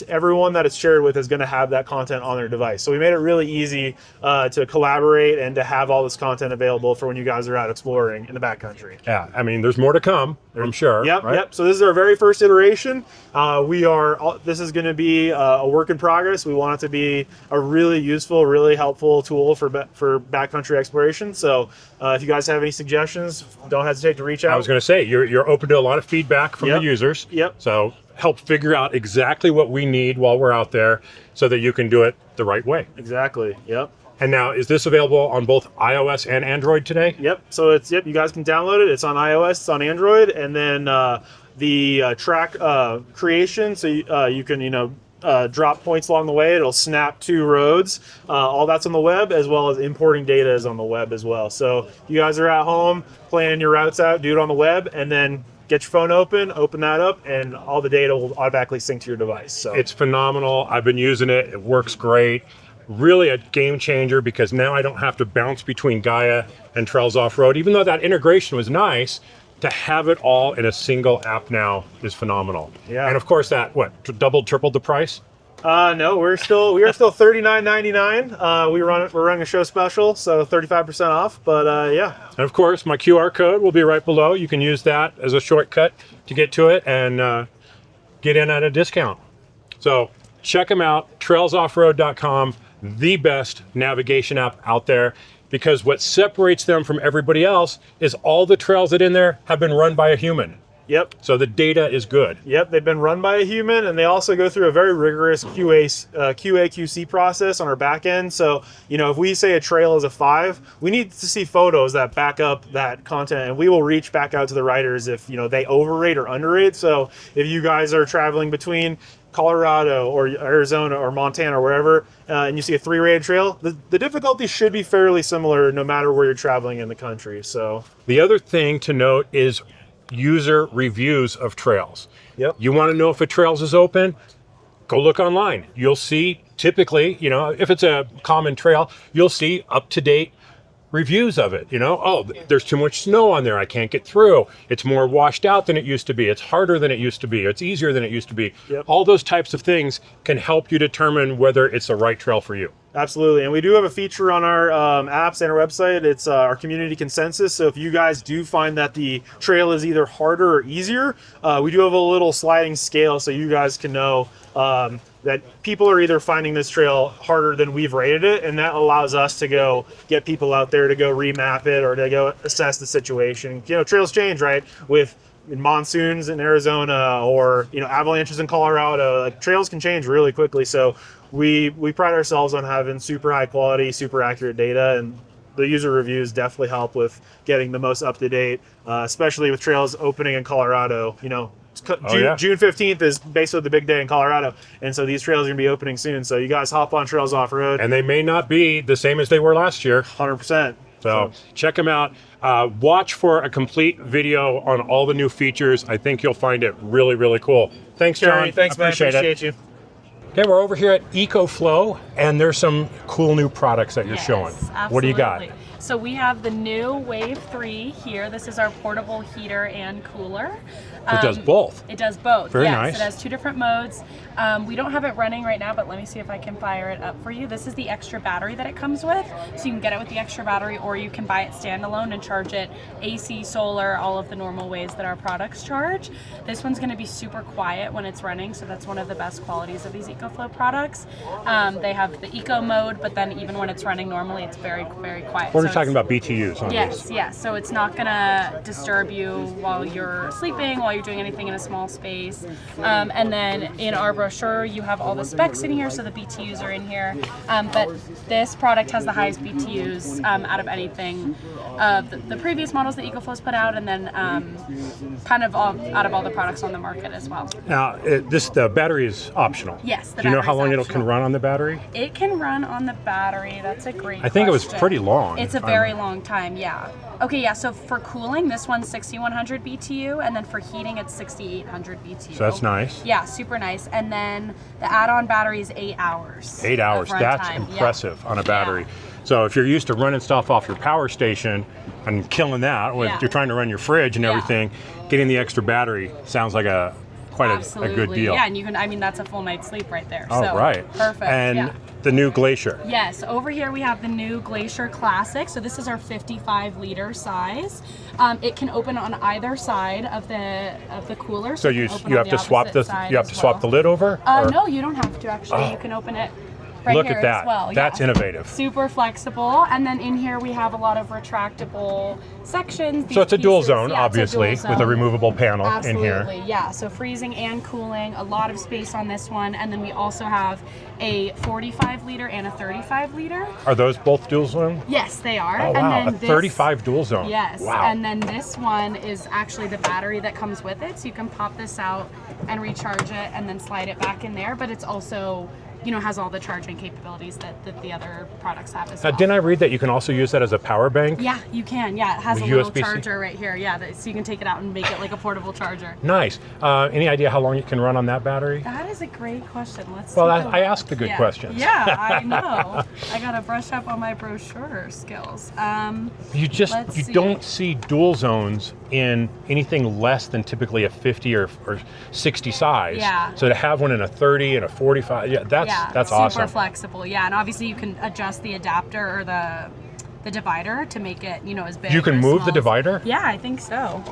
Everyone that it's shared with is going to have that content on their device. So we made it really easy to collaborate and to have all this content available for when you guys are out exploring in the backcountry. Yeah, I mean, there's more to come, I'm sure. Yep, right? yep. So this is our very first iteration. This is going to be a work in progress. We want it to be a really useful, really helpful tool for backcountry exploration. So if you guys have any suggestions, don't hesitate to reach out. I was going to say, you're open to a lot of feedback from the users. Yep. So help figure out exactly what we need while we're out there so that you can do it the right way. Exactly, yep. And now, is this available on both iOS and Android today? Yep, so you guys can download it. It's on iOS, it's on Android, and then the track creation, so you can, drop points along the way. It'll snap to roads. All that's on the web, as well as importing data is on the web as well. So you guys are at home, planning your routes out, do it on the web, and then get your phone open that up, and all the data will automatically sync to your device. So it's phenomenal. I've been using it. It works great. Really a game changer, because now I don't have to bounce between Gaia and Trails Offroad. Even though that integration was nice, to have it all in a single app now is phenomenal. Yeah. And of course that, doubled, tripled the price? No, we are still $39.99. We're running a show special, so 35% off. But yeah. And of course, my QR code will be right below. You can use that as a shortcut to get to it and get in at a discount. So check them out, trailsoffroad.com, the best navigation app out there, because what separates them from everybody else is all the trails that in there have been run by a human. Yep. So the data is good. Yep, they've been run by a human, and they also go through a very rigorous QA/QC process on our back end. So, if we say a trail is a 5, we need to see photos that back up that content, and we will reach back out to the writers if they overrate or underrate. So, if you guys are traveling between Colorado or Arizona or Montana or wherever, and you see a 3-rated trail, the difficulty should be fairly similar no matter where you're traveling in the country. So the other thing to note is user reviews of trails. Yep. You want to know if a trails is open, go look online. You'll see typically, if it's a common trail, you'll see up-to-date reviews of it. You know, oh, there's too much snow on there, I can't get through. It's more washed out than it used to be. It's harder than it used to be. It's easier than it used to be. Yep. All those types of things can help you determine whether it's the right trail for you. Absolutely, and we do have a feature on our apps and our website. It's our community consensus. So if you guys do find that the trail is either harder or easier, we do have a little sliding scale so you guys can know that people are either finding this trail harder than we've rated it, and that allows us to go get people out there to go remap it or to go assess the situation. You know, trails change, right? With monsoons in Arizona or, you know, avalanches in Colorado, like trails can change really quickly. So we pride ourselves on having super high quality, super accurate data, and the user reviews definitely help with getting the most up to date, especially with trails opening in Colorado. You know, June 15th is basically the big day in Colorado, and so these trails are gonna be opening soon. So you guys hop on Trails Off-Road, And they may not be the same as they were last year. 100%. So check them out. Watch for a complete video on all the new features. I think you'll find it really, really cool. Thanks, John. Jerry, thanks, man. Appreciate you. Okay, we're over here at EcoFlow, and there's some cool new products that you're showing. What do you got? Absolutely. So we have the new Wave 3 here. This is our portable heater and cooler. It does both. It does both. Very yes, nice. It has 2 different modes. We don't have it running right now, but let me see if I can fire it up for you. This is the extra battery that it comes with. So you can get it with the extra battery, or you can buy it standalone and charge it AC, solar, all of the normal ways that our products charge. This one's going to be super quiet when it's running, so that's one of the best qualities of these EcoFlow products. They have the eco mode, but then even when it's running normally, it's very, very quiet. What are you talking about, BTUs on Yes, these? yes. So it's not gonna disturb you while you're sleeping, while you're doing anything in a small space. And then in our brochure, you have all the specs in here, so the BTUs are in here. But this product has the highest BTUs out of anything. The previous models that EcoFlow's put out, and then kind of out of all the products on the market as well. Now, the battery is optional. Yes, the Do you know how long battery's it can optional. run on the battery? It can run on the battery. That's a great I think it was question. pretty long. It's a very long time, yeah. Okay, yeah, so for cooling, this one's 6100 BTU, and then for heating, it's 6800 BTU. So that's nice. Yeah, super nice. And then the add-on battery is 8 hours. 8 hours. of That's runtime. Yeah. impressive on a battery. Yeah. So if you're used to running stuff off your power station and killing that, when Yeah. you're trying to run your fridge and Yeah. everything, getting the extra battery sounds like quite a good deal. Yeah, and you can, I mean, that's a full night's sleep right there. Oh, so, right. Perfect, And yeah. the new Glacier. Yes, over here we have the new Glacier Classic. So this is our 55-liter size. It can open on either side of the cooler. So it you can open you on have to swap opposite side as swap the well. lid over? Or- No, you don't have to actually. You can open it right Look here at that. as well. That's yeah. innovative. Super flexible. And then in here we have a lot of retractable sections. So it's a These dual pieces- zone, yeah, it's a obviously, dual with a zone. removable panel in here. Absolutely, yeah. So freezing and cooling, a lot of space on this one. And then we also have a 45-liter and a 35-liter. Are those both dual zone? Yes, they are. Oh, wow. And then A 35 dual zone. Yes. Wow. And then this one is actually the battery that comes with it. So you can pop this out and recharge it and then slide it back in there. But it's also, has all the charging capabilities that the other products have as well. Didn't I read that you can also use that as a power bank? Yeah, you can. Yeah, it has With a little USB-C? charger right here. Yeah, so you can take it out and make it like a portable charger. Nice. Any idea how long it can run on that battery? That is a great question. Let's. Well, take a I look. asked the good Yeah. questions. Yeah, I know. I gotta brush up on my brochure skills. You Let's see. don't see dual zones in anything less than typically a 50 or 60 size. Yeah. So to have one in a 30 and a 45, that's super awesome. flexible. Yeah, and obviously you can adjust the adapter or the divider to make it, as big. You can or move small the divider? Yeah, I think so.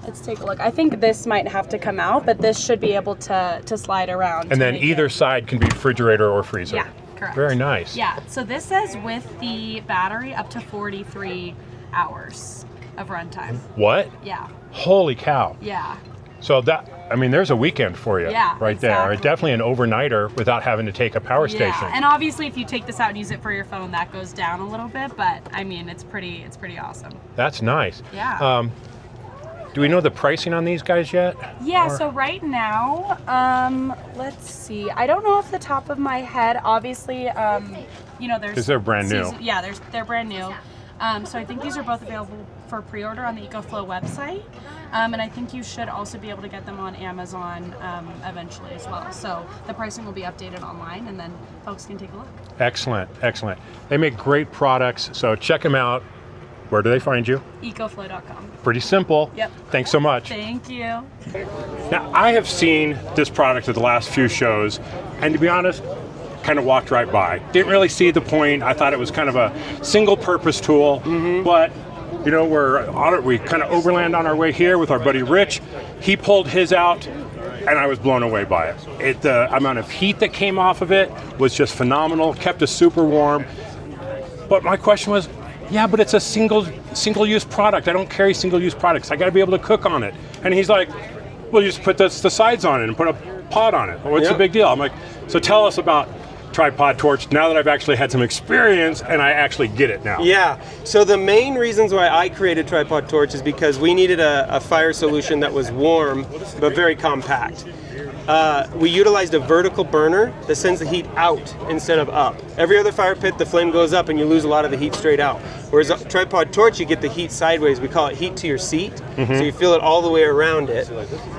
Let's take a look. I think this might have to come out, but this should be able to slide around. And to then make either it- side can be refrigerator or freezer. Yeah, correct. Very nice. Yeah, so this says with the battery up to 43 hours of runtime. What? Yeah, Holy cow. yeah. So there's a weekend for you Yeah, right there. exactly. Definitely an overnighter without having to take a power station. Yeah, and obviously if you take this out and use it for your phone, that goes down a little bit, but I mean, it's pretty awesome. That's nice. Yeah. Do we know the pricing on these guys yet? Yeah, Or- so right now, let's see. I don't know off the top of my head. Obviously, there's 'Cause they're brand new. Yeah, they're brand new. So I think these are both available for pre-order on the EcoFlow website, and I think you should also be able to get them on Amazon eventually as well. So the pricing will be updated online, and then folks can take a look. Excellent, excellent. They make great products, so check them out. Where do they find you? EcoFlow.com. Pretty simple. Yep. Thanks so much. Thank you. Now, I have seen this product at the last few shows, and to be honest, kind of walked right by. Didn't really see the point. I thought it was kind of a single-purpose tool, but you know, we kind of overland on our way here with our buddy Rich. He pulled his out, and I was blown away by it. The amount of heat that came off of it was just phenomenal, kept us super warm. But my question was, yeah, but it's a single-use product. I don't carry single-use products. I got to be able to cook on it. And he's like, well, you just put the sides on it and put a pot on it. What's the big deal? I'm like, so tell us about tripod torch now that I've actually had some experience and I actually get it now. Yeah, so the main reasons why I created tripod torch is because we needed a fire solution that was warm but very compact. We utilized a vertical burner that sends the heat out instead of up. Every other fire pit, the flame goes up and you lose a lot of the heat straight out. Whereas a tripod torch, you get the heat sideways. We call it heat to your seat. So you feel it all the way around it,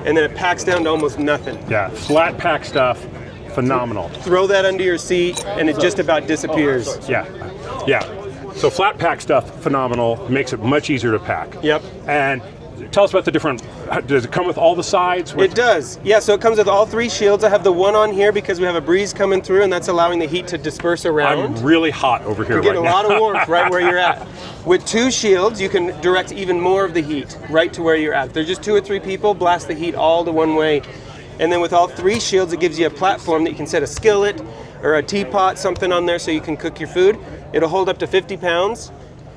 and then it packs down to almost nothing. Yeah, flat pack stuff, phenomenal. Throw that under your seat and it just about disappears. Yeah. So flat pack stuff, phenomenal. Makes it much easier to pack. Yep. And tell us about the different, does it come with all the sides? It does. Yeah, so it comes with all 3 shields. I have the one on here because we have a breeze coming through and that's allowing the heat to disperse around. I'm really hot over here You're getting right now. a lot of warmth right where you're at. With 2 shields, you can direct even more of the heat right to where you're at. If there's just 2 or 3 people, blast the heat all to one way. And then with all 3 shields, it gives you a platform that you can set a skillet or a teapot, something on there so you can cook your food. It'll hold up to 50 pounds.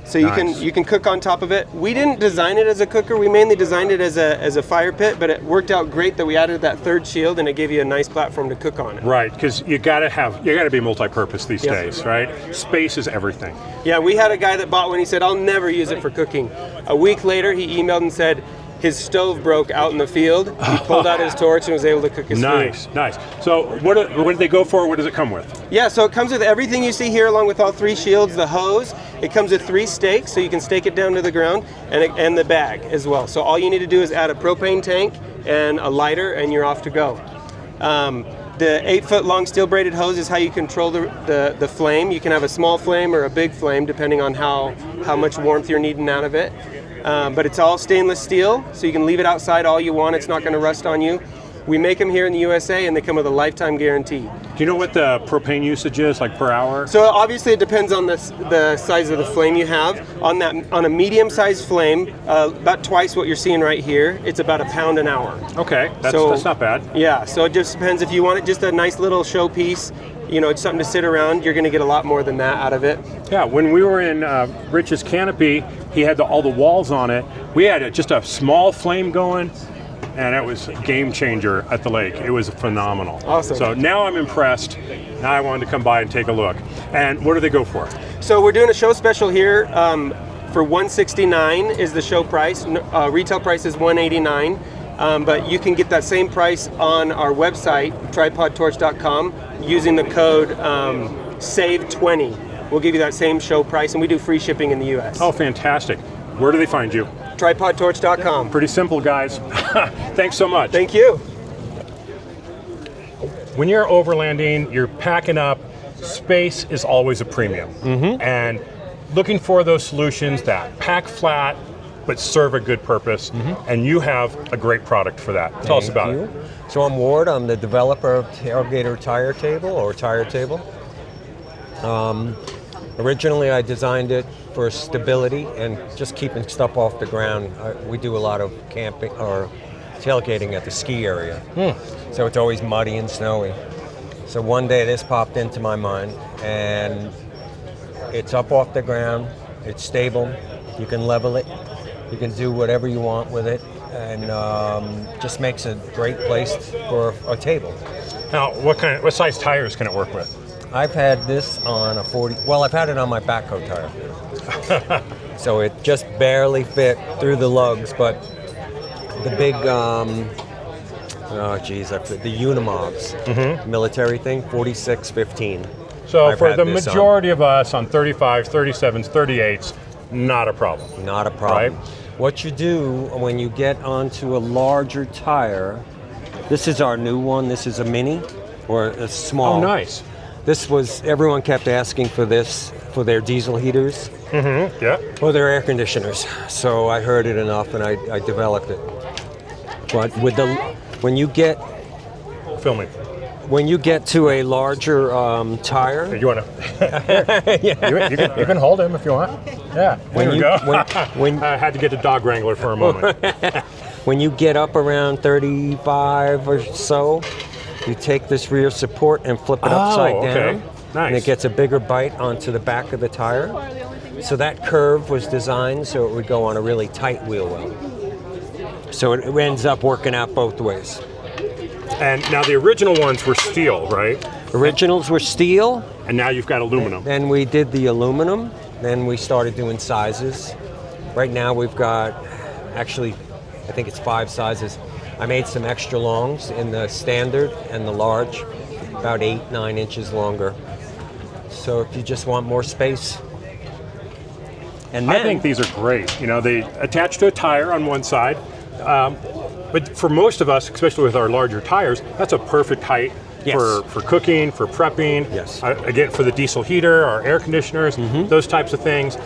So you can cook on top of it. We didn't design it as a cooker. We mainly designed it as a fire pit, but it worked out great that we added that 3rd shield and it gave you a nice platform to cook on it. Right, because you gotta be multi-purpose these days, right? Space is everything. Yeah, we had a guy that bought one. He said, "I'll never use it for cooking." A week later, he emailed and said his stove broke out in the field. He pulled out his torch and was able to cook his food. Nice. So what did they go for? What does it come with? Yeah, so it comes with everything you see here along with all 3 shields, the hose. It comes with 3 stakes, so you can stake it down to the ground, and the bag as well. So all you need to do is add a propane tank and a lighter, and you're off to go. The 8-foot long steel braided hose is how you control the flame. You can have a small flame or a big flame, depending on how much warmth you're needing out of it. But it's all stainless steel, so you can leave it outside all you want. It's not going to rust on you. We make them here in the USA, and they come with a lifetime guarantee. Do you know what the propane usage is, like per hour? So obviously it depends on the size of the flame you have. On a medium-sized flame, about twice what you're seeing right here, it's about £1 pound an hour. Okay, that's not bad. Yeah, so it just depends. If you want it just a nice little showpiece, you know, it's something to sit around, you're going to get a lot more than that out of it. Yeah, when we were in Rich's canopy, he had all the walls on it. We had just a small flame going, and it was a game changer at the lake. It was phenomenal. Awesome. So now I'm impressed. Now I wanted to come by and take a look. And what do they go for? So we're doing a show special here for $169 is the show price. Retail price is $189. But you can get that same price on our website, tripodtorch.com, using the code SAVE20. We'll give you that same show price, and we do free shipping in the US. Oh, fantastic. Where do they find you? Tripodtorch.com. Pretty simple, guys. Thanks so much. Thank you. When you're overlanding, you're packing up, space is always a premium. And looking for those solutions that pack flat, but serve a good purpose, and you have a great product for that. Tell us about it. So I'm Ward, I'm the developer of Tailgator Tire Table. Originally I designed it for stability and just keeping stuff off the ground. We do a lot of camping or tailgating at the ski area, so it's always muddy and snowy. So one day this popped into my mind, and it's up off the ground, it's stable, you can level it, you can do whatever you want with it, and just makes a great place for a table. Now, what size tires can it work with? I've had this on a 40, well, I've had it on my backhoe tire. So it just barely fit through the lugs, but the big, the Unimobs, military thing, 46-15. So I've for had the this majority of us on 35s, 37s, 38s, not a problem. Not a problem. Right? What you do when you get onto a larger tire, this is our new one, this is a mini, or a small. Oh, nice. This was, everyone kept asking for this for their diesel heaters. Mm-hmm. Yeah. Well, they're air conditioners, so I heard it enough and I developed it. But when you get Filming. When you get to a larger tire, You want to? Yeah. You can hold him if you want. Yeah. There we go. when I had to get the dog wrangler for a moment. when you get up around 35 or so, you take this rear support and flip it upside down. Nice. And it gets a bigger bite onto the back of the tire. So that curve was designed so it would go on a really tight wheel well. So it ends up working out both ways. And now the original ones were steel, right? Originals were steel. And now you've got aluminum. Then we did the aluminum. Then we started doing sizes. Right now we've got, actually, I think it's 5 sizes. I made some extra longs in the standard and the large, about 8-9 inches longer. So if you just want more space. And then, I think these are great. You know, they attach to a tire on one side. But for most of us, especially with our larger tires, that's a perfect height for cooking, for prepping. Yes. Again, for the diesel heater, our air conditioners, those types of things.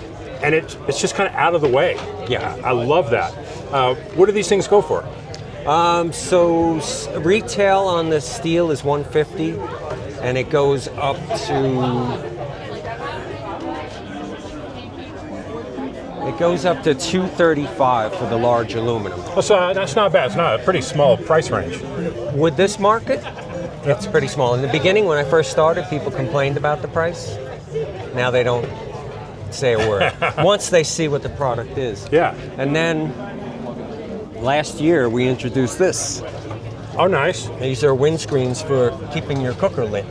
And it's just kind of out of the way. Yeah. I love that. What do these things go for? So retail on the steel is $150, and it goes up to $235 for the large aluminum. So that's not bad. It's not a pretty small price range. With this market, it's pretty small. In the beginning, when I first started, people complained about the price. Now they don't say a word. Once they see what the product is. Yeah. And then last year, we introduced this. Oh, nice. These are windscreens for keeping your cooker lit.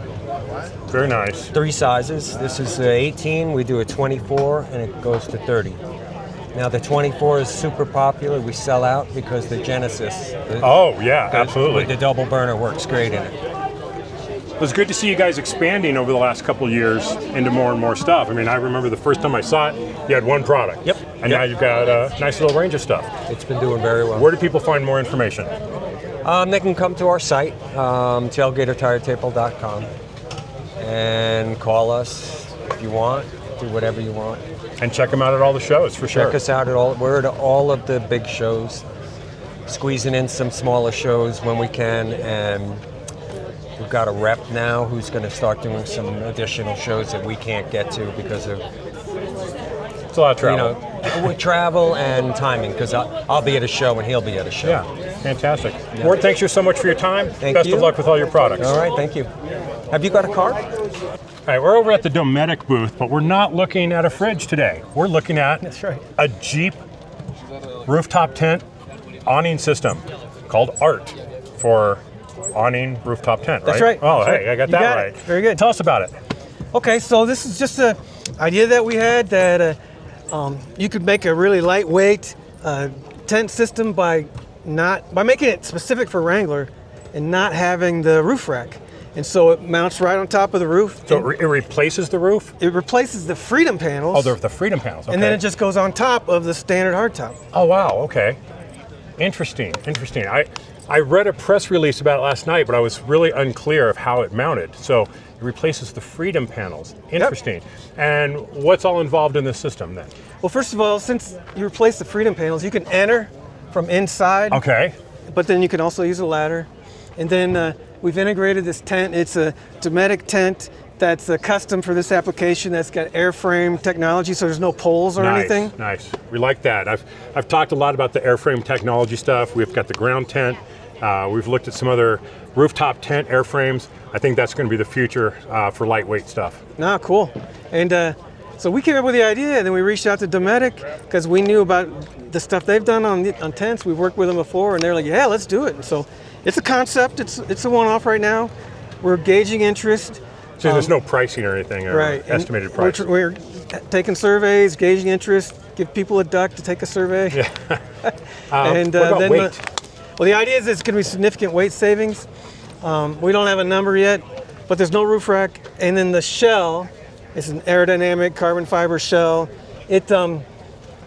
Very nice. 3 sizes. This is 18. We do a 24, and it goes to 30. Now the 24 is super popular. We sell out because the Genesis. Absolutely. With the double burner works great in it. It was good to see you guys expanding over the last couple of years into more and more stuff. I mean, I remember the first time I saw it, you had one product. Yep. And now you've got a nice little range of stuff. It's been doing very well. Where do people find more information? They can come to our site, tailgatortiretable.com, and call us if you want. Do whatever you want. And check them out at all the shows, for sure. Check us out at all. We're at all of the big shows, squeezing in some smaller shows when we can, and we've got a rep now who's going to start doing some additional shows that we can't get to because of It's a lot of travel. with travel and timing. Because I'll be at a show and he'll be at a show. Yeah, fantastic. Ward, thanks you so much for your time. Thank Best you. of luck with all your products. All right, thank you. Have you got a car? All right, we're over at the Dometic booth, but we're not looking at a fridge today. We're looking at a Jeep rooftop tent awning system called ART for awning rooftop tent, right? That's right. Oh, That's hey, right. I got You that got right. it. Very good. Tell us about it. Okay, so this is just an idea that we had that you could make a really lightweight tent system by making it specific for Wrangler and not having the roof rack. And so it mounts right on top of the roof. So it replaces the roof? It replaces the Freedom panels. Oh, they're the Freedom panels. Okay. And then it just goes on top of the standard hardtop. Oh, wow. Okay. Interesting. I read a press release about it last night, but I was really unclear of how it mounted. So it replaces the Freedom panels. Interesting. Yep. And what's all involved in this system then? Well, first of all, since you replace the Freedom panels, you can enter from inside. Okay. But then you can also use a ladder. And then we've integrated this tent. It's a Dometic tent that's custom for this application. That's got airframe technology, so there's no poles or anything. Nice. We like that. I've talked a lot about the airframe technology stuff. We've got the ground tent. We've looked at some other rooftop tent airframes. I think that's going to be the future for lightweight stuff. Cool. And so we came up with the idea, and then we reached out to Dometic because we knew about the stuff they've done on tents. We've worked with them before, and they're like, yeah, let's do it. And so it's a concept. It's a one-off right now. We're gauging interest. So there's no pricing or anything, or estimated price. We're taking surveys, gauging interest, give people a duck to take a survey. Yeah. And what about then weight? Well, the idea is it's going to be significant weight savings. We don't have a number yet, but there's no roof rack. And then the shell is an aerodynamic carbon fiber shell. It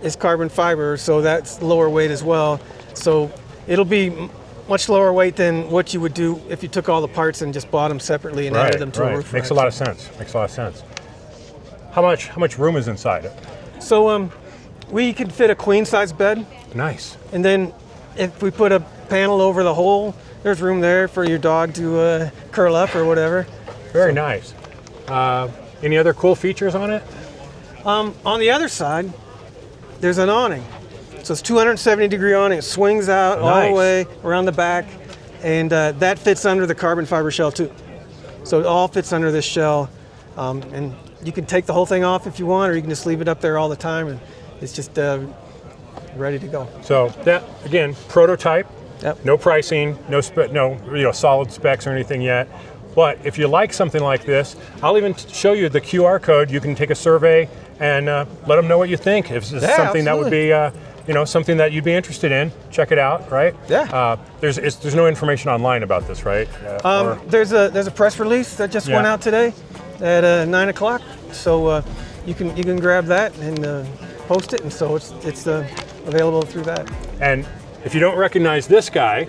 is carbon fiber, so that's lower weight as well. So it'll be much lower weight than what you would do if you took all the parts and just bought them separately and added them to a roof rack. Makes a lot of sense. How much room is inside it? So we can fit a queen size bed, Nice. and then if we put a panel over the hole, there's room there for your dog to curl up or whatever. Very nice. Any other cool features on it? On the other side, there's an awning. So it's 270-degree awning. It swings out all Nice. the way around the back, and that fits under the carbon fiber shell too. So it all fits under this shell, and you can take the whole thing off if you want, or you can just leave it up there all the time, and it's just ready to go. So that, again, prototype. Yep. No pricing, no solid specs or anything yet. But if you like something like this, I'll even show you the QR code. You can take a survey and let them know what you think. If this is something that would be, something that you'd be interested in, check it out, right? Yeah. There's no information online about this, right? There's a press release that just went out today at 9 o'clock. So you can grab that and post it, and so it's available through that. And if you don't recognize this guy,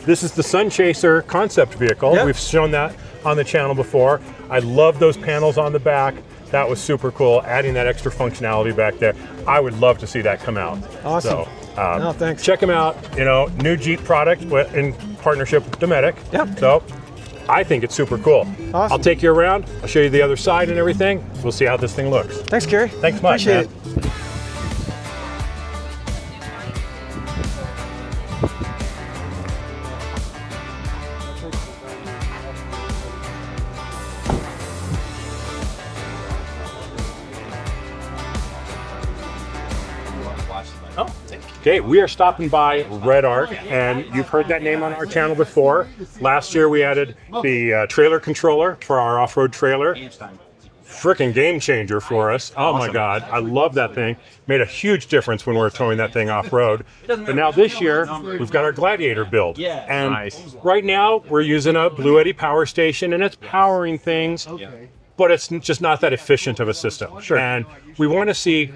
this is the Sun Chaser concept vehicle. Yep. We've shown that on the channel before. I love those panels on the back. That was super cool, adding that extra functionality back there. I would love to see that come out. Awesome. So, No, thanks. check them out. New Jeep product in partnership with Dometic. Yep. So I think it's super cool. Awesome. I'll take you around. I'll show you the other side and everything. We'll see how this thing looks. Thanks, Gary. Thanks much, Appreciate man. it. Okay, we are stopping by Red Arc, and you've heard that name on our channel before. Last year we added the trailer controller for our off-road trailer. Freaking game changer for us. Oh my God, I love that thing. Made a huge difference when we were towing that thing off-road. But now this year, we've got our Gladiator build. And right now, we're using a Blue Eddy power station, and it's powering things, but it's just not that efficient of a system. Sure. And we want to see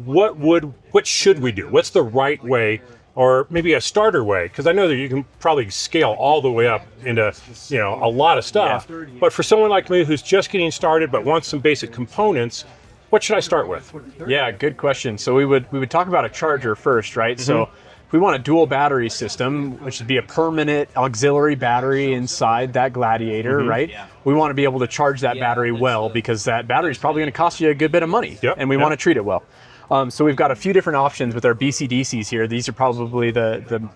what should we do? What's the right way, or maybe a starter way? Because I know that you can probably scale all the way up into a lot of stuff. Yeah. But for someone like me who's just getting started but wants some basic components, what should I start with? Yeah, good question. So we would talk about a charger first, right? Mm-hmm. So if we want a dual battery system, which would be a permanent auxiliary battery inside that Gladiator, mm-hmm. right? Yeah. We want to be able to charge that battery well, because that battery is probably going to cost you a good bit of money, and we want to treat it well. So we've got a few different options with our BCDCs here. These are probably the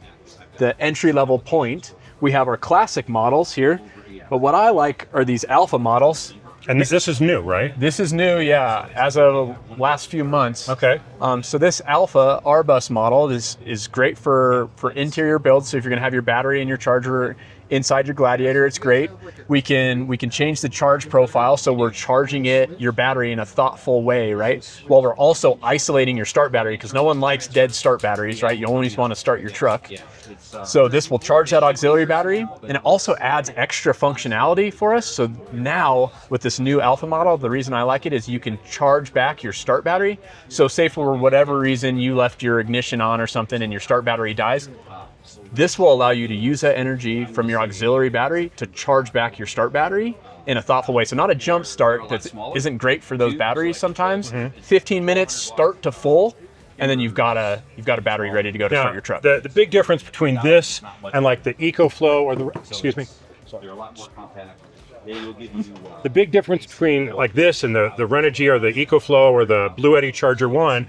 entry-level point. We have our classic models here, but what I like are these alpha models. And this is new, right? This is new, yeah, as of last few months. Okay. So this alpha R-Bus model is great for interior builds. So if you're going to have your battery and your charger inside your Gladiator, it's great. We can change the charge profile, so we're charging your battery in a thoughtful way, right? While we're also isolating your start battery, because no one likes dead start batteries, right? You always want to start your truck. So this will charge that auxiliary battery, and it also adds extra functionality for us. So now with this new alpha model, the reason I like it is you can charge back your start battery. So say for whatever reason you left your ignition on or something and your start battery dies, this will allow you to use that energy from your auxiliary battery to charge back your start battery in a thoughtful way. So not a jump start that isn't great for those batteries sometimes. Mm-hmm. 15 minutes start to full, and then you've got a battery ready to go to start your truck. The big difference between this and like the EcoFlow or the big difference between like this and the Renogy or the EcoFlow or the Blue Eddy Charger 1,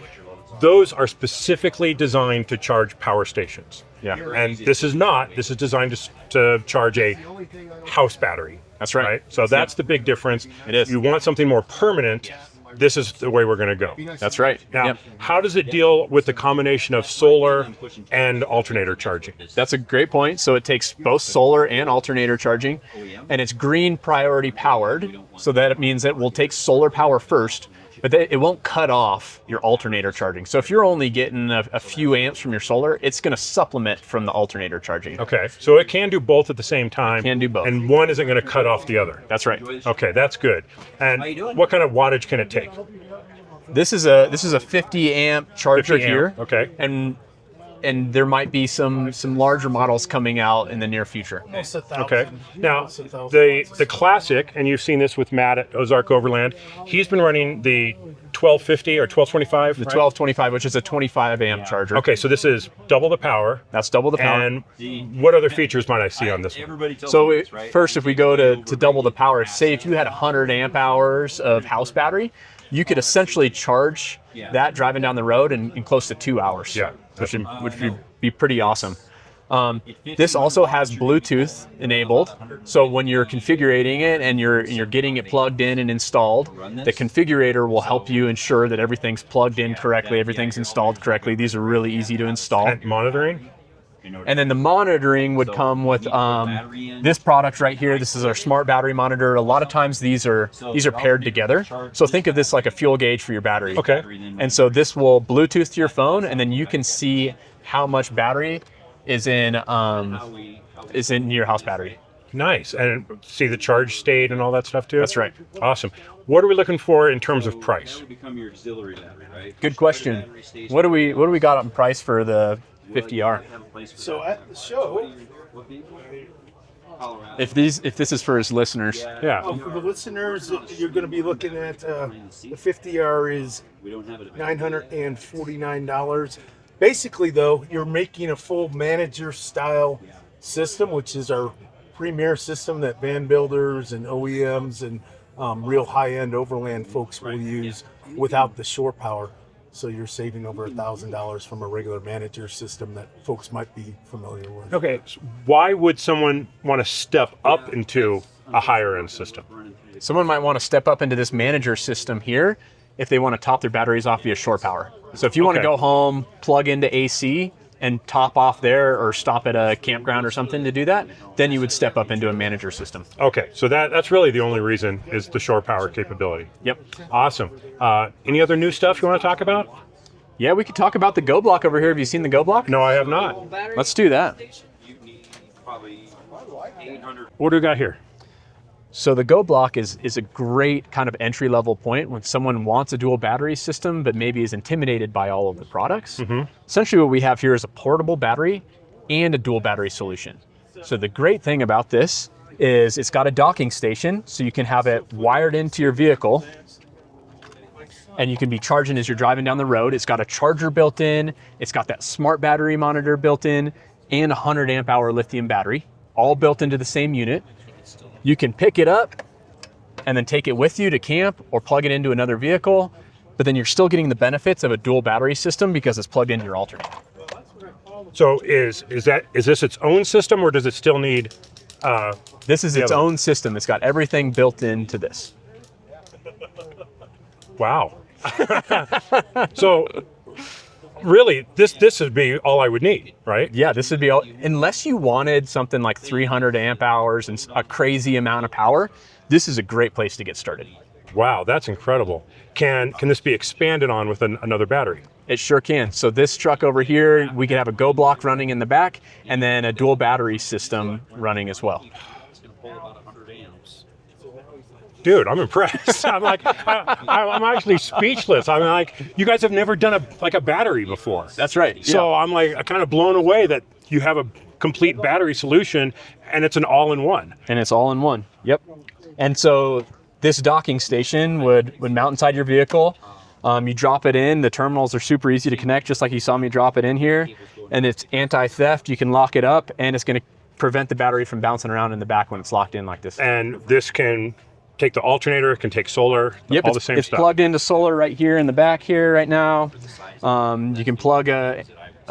those are specifically designed to charge power stations. Yeah. And this is not. This is designed to charge a house battery. That's right. So that's the big difference. It is. You want something more permanent, this is the way we're going to go. That's right. Now, how does it deal with the combination of solar and alternator charging? That's a great point. So it takes both solar and alternator charging, and it's green priority powered. So that means that we'll take solar power first, but it won't cut off your alternator charging. So if you're only getting a few amps from your solar, it's going to supplement from the alternator charging. Okay, so it can do both at the same time. Can do both. And one isn't going to cut off the other. That's right. Okay, that's good. And what kind of wattage can it take? This is a 50 amp charger 50 amp, here. okay. And and there might be some larger models coming out in the near future. Okay. Now, the classic, and you've seen this with Matt at Ozark Overland, he's been running the 1250 or 1225? The 1225, which is a 25 amp charger. Okay, so this is double the power. That's double the power. And what other features might I see on this one? So first, if we go to double the power, say if you had 100 amp hours of house battery, you could essentially charge that driving down the road in close to 2 hours. Yeah. Which would be pretty awesome. This also has Bluetooth enabled, so when you're configuring it and you're getting it plugged in and installed, the configurator will help you ensure that everything's plugged in correctly, everything's installed correctly. These are really easy to install. And monitoring? And then the monitoring would come with this product right here. This is our smart battery monitor. A lot of times these are paired together. So think of this like a fuel gauge for your battery. Okay. And so this will Bluetooth to your phone, and then you can see how much battery is in your house battery. Nice. And see the charge state and all that stuff too? That's right. Awesome. What are we looking for in terms of price? Good question. What do we got on price for the 50R? So at the show, If this is for his listeners. Yeah. For the listeners, you're going to be looking at the 50R is $949. Basically, though, you're making a full manager style system, which is our premier system that van builders and OEMs and real high-end overland folks will use without the shore power. So you're saving over $1,000 from a regular manager system that folks might be familiar with. Okay, so why would someone want to step up into a higher end system? Someone might want to step up into this manager system here if they want to top their batteries off via shore power. So if you want to go home, plug into AC, and top off there or stop at a campground or something to do that, then you would step up into a manager system. Okay, so that's really the only reason is the shore power capability. Yep. Awesome. Any other new stuff you want to talk about? Yeah, we could talk about the GoBlock over here. Have you seen the GoBlock? No, I have not. Let's do that. What do we got here? So the GoBlock is a great kind of entry-level point when someone wants a dual battery system but maybe is intimidated by all of the products. Essentially what we have here is a portable battery and a dual battery solution. So the great thing about this is it's got a docking station, so you can have it wired into your vehicle and you can be charging as you're driving down the road. It's got a charger built in, it's got that smart battery monitor built in, and a 100 amp hour lithium battery, all built into the same unit. You can pick it up and then take it with you to camp or plug it into another vehicle, but then you're still getting the benefits of a dual battery system because it's plugged into your alternator. So is this its own system, or does it still need? This is its own system. It's got everything built into this. Wow. So really, this would be all I would need, right? Yeah, this would be all, unless you wanted something like 300 amp hours and a crazy amount of power, this is a great place to get started. Wow, that's incredible. Can this be expanded on with another battery? It sure can. So this truck over here, we could have a GoBlock running in the back and then a dual battery system running as well. Dude, I'm impressed. I'm like, I'm actually speechless. I'm like, you guys have never done a battery before. That's right. So I'm like kind of blown away that you have a complete battery solution and it's an all-in-one. And it's all in one. Yep. And so this docking station would mount inside your vehicle. You drop it in. The terminals are super easy to connect, just like you saw me drop it in here. And it's anti-theft. You can lock it up, and it's going to prevent the battery from bouncing around in the back when it's locked in like this. And this can take the alternator, it can take solar, all the same stuff. It's plugged into solar right here in the back here right now. You can plug a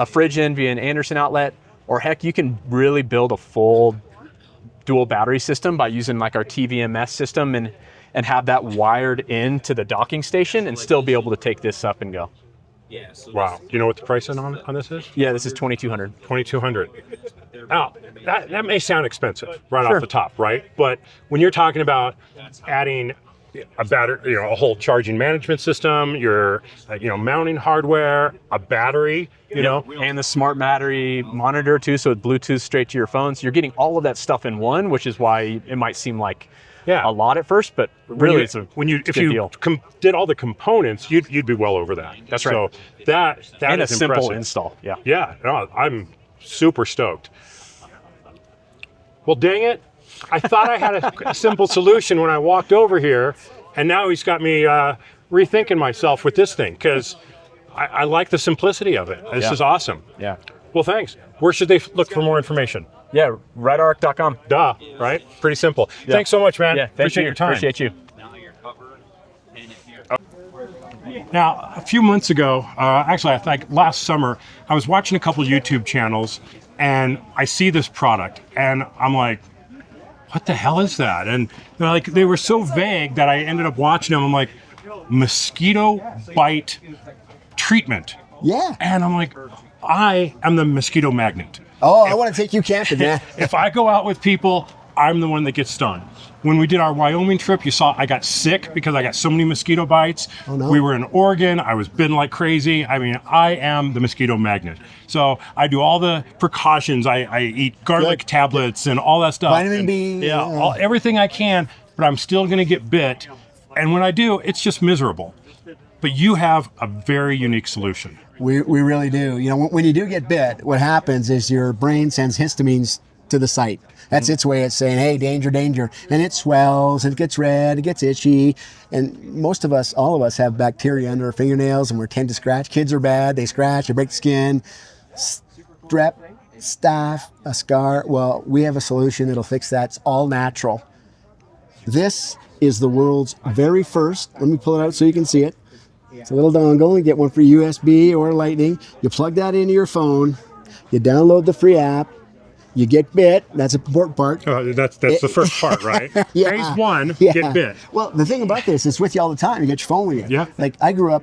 fridge in via an Anderson outlet, or heck, you can really build a full dual battery system by using like our TVMS system and have that wired into the docking station and still be able to take this up and go. Wow. Do you know what the price on this is? Yeah, this is $2,200. $2,200. Now, that may sound expensive right off the top, right? But when you're talking about adding a battery, a whole charging management system, your mounting hardware, a battery, and the smart battery monitor too, so it Bluetooth straight to your phone. So you're getting all of that stuff in one, which is why it might seem like Yeah. a lot at first, but really it's a if good you deal. did all the components, you'd be well over that. That's right. So that And is a simple impressive. install. Yeah. Yeah, no, I'm super stoked. Well, dang it. I thought I had a simple solution when I walked over here, and now he's got me rethinking myself with this thing, because I like the simplicity of it. This is awesome. Yeah. Well, thanks. Where should they look for more information? Yeah, ridearc.com. Duh, right? Pretty simple. Yeah. Thanks so much, man. Yeah, Appreciate your time. Appreciate you. Now, a few months ago, actually, I think last summer, I was watching a couple YouTube channels, and I see this product, and I'm like, what the hell is that? And they were so vague that I ended up watching them. I'm like, mosquito bite treatment. Yeah. And I'm like, I am the mosquito magnet. Oh, I want to take you camping, man. If I go out with people, I'm the one that gets stung. When we did our Wyoming trip, you saw I got sick because I got so many mosquito bites. Oh, no. We were in Oregon. I was bitten like crazy. I mean, I am the mosquito magnet. So I do all the precautions. I eat garlic tablets and all that stuff. Vitamin B. Yeah, everything I can, but I'm still going to get bit. And when I do, it's just miserable. But you have a very unique solution. We really do. You know, when you do get bit, what happens is your brain sends histamines to the site. That's its way of saying, hey, danger, danger. And it swells, and it gets red, it gets itchy. And most of us, all of us, have bacteria under our fingernails, and we tend to scratch. Kids are bad, they scratch, they break the skin. Strep, staph, a scar. Well, we have a solution that'll fix that. It's all natural. This is the world's very first, let me pull it out so you can see it. It's a little dongle. You get one for USB or Lightning. You plug that into your phone. You download the free app. You get bit. That's a important part. That's the first part, right? Yeah. Phase one, Yeah. get bit. Well, the thing about this, it's with you all the time. You get your phone with you. Yeah. Like I grew up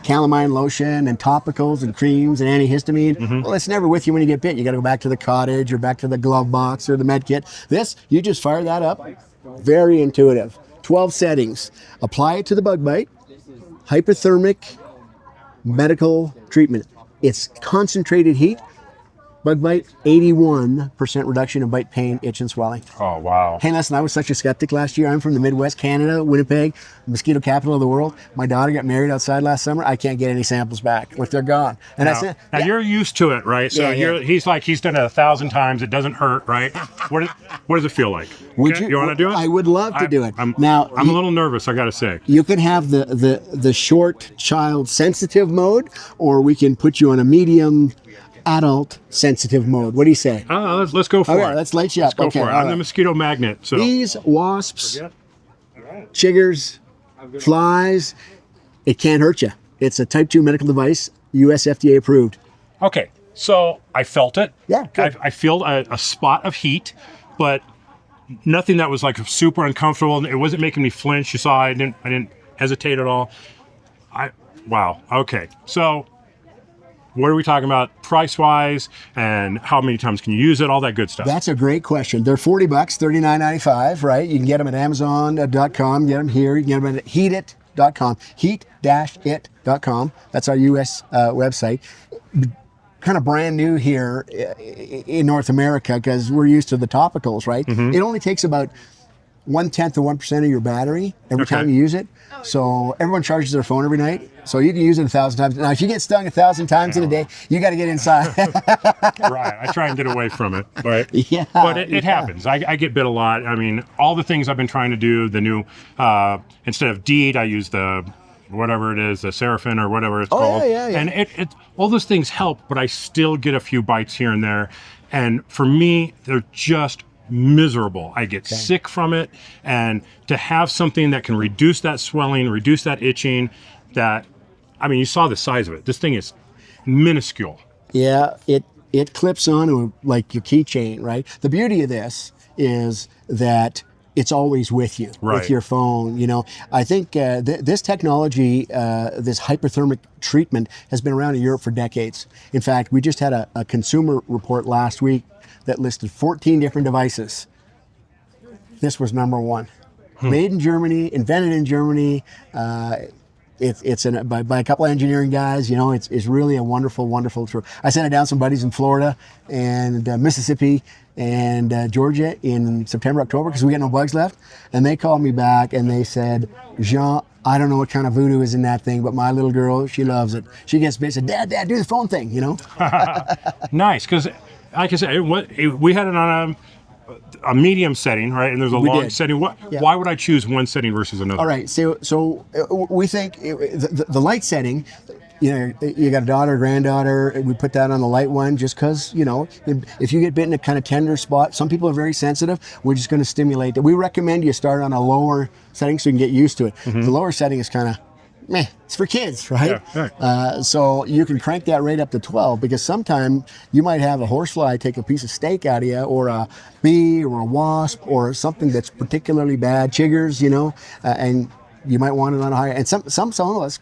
calamine lotion and topicals and creams and antihistamine. Well, it's never with you when you get bit. You got to go back to the cottage or back to the glove box or the med kit. This, you just fire that up. Very intuitive. 12 settings. Apply it to the bug bite. Hypothermic medical treatment. It's concentrated heat. Bug bite, 81% reduction in bite pain, itch, and swelling. Oh, wow. Hey, listen, I was such a skeptic last year. I'm from the Midwest, Canada, Winnipeg, mosquito capital of the world. My daughter got married outside last summer. I can't get any samples back. If they're gone. And Now, now you're used to it, right? So he's done it 1,000 times. It doesn't hurt, right? What does it feel like? Would you want to do it? I would love to do it. I'm Now, a little nervous, I got to say. You can have the short child sensitive mode, or we can put you on a medium adult sensitive mode. What do you say? Let's go for it. All right, let's light you up. Let's go for it. I'm the mosquito magnet. So Bees, wasps, chiggers, flies, it can't hurt you. It's a type 2 medical device, US FDA approved. Okay, so I felt it. Yeah, good. I feel a spot of heat, but nothing that was like super uncomfortable. It wasn't making me flinch. You saw I didn't hesitate at all. Wow. Okay, so what are we talking about price-wise, and how many times can you use it, all that good stuff? That's a great question. They're $40, $39.95, right? You can get them at Amazon.com, get them here. You can get them at heatit.com, heat-it.com. That's our US website. Kind of brand new here in North America because we're used to the topicals, right? It only takes about 1/10 of 1% of your battery every time you use it. So everyone charges their phone every night. So you can use it 1,000 times. Now, if you get stung 1,000 times in a day, you got to get inside. Right. I try and get away from it. Right. Yeah. But it happens. I get bit a lot. I mean, all the things I've been trying to do, the new, instead of DEET, I use the, whatever it is, the Seraphim or whatever it's called. Yeah. And it all those things help, but I still get a few bites here and there. And for me, they're just miserable. I get sick from it. And to have something that can reduce that swelling, reduce that itching, you saw the size of it. This thing is minuscule. Yeah, it clips onto like your keychain, right? The beauty of this is that it's always with you, with your phone. You know, I think this technology, this hyperthermic treatment, has been around in Europe for decades. In fact, we just had a consumer report last week that listed 14 different devices. This was number one. Made in Germany, invented in Germany. It's by a couple of engineering guys. You know, it's really a wonderful, wonderful tool. I sent it down some buddies in Florida and Mississippi and Georgia in September, October, because we got no bugs left. And they called me back and they said, Jean, I don't know what kind of voodoo is in that thing, but my little girl, she loves it. She gets bit, said, Dad, do the phone thing, you know? Nice, because like I said, we had it on a medium setting, right? And there's a long setting. Why would I choose one setting versus another? All right, so we think the light setting, you know, you got a daughter, granddaughter, we put that on the light one just because, you know, if you get bit in a kind of tender spot, some people are very sensitive, we're just going to stimulate that. We recommend you start on a lower setting so you can get used to it. The lower setting is kind of, meh, it's for kids, right? Yeah, right. So you can crank that right up to 12 because sometimes you might have a horsefly take a piece of steak out of you, or a bee or a wasp or something that's particularly bad, chiggers, you know, and you might want it on a higher. And some of us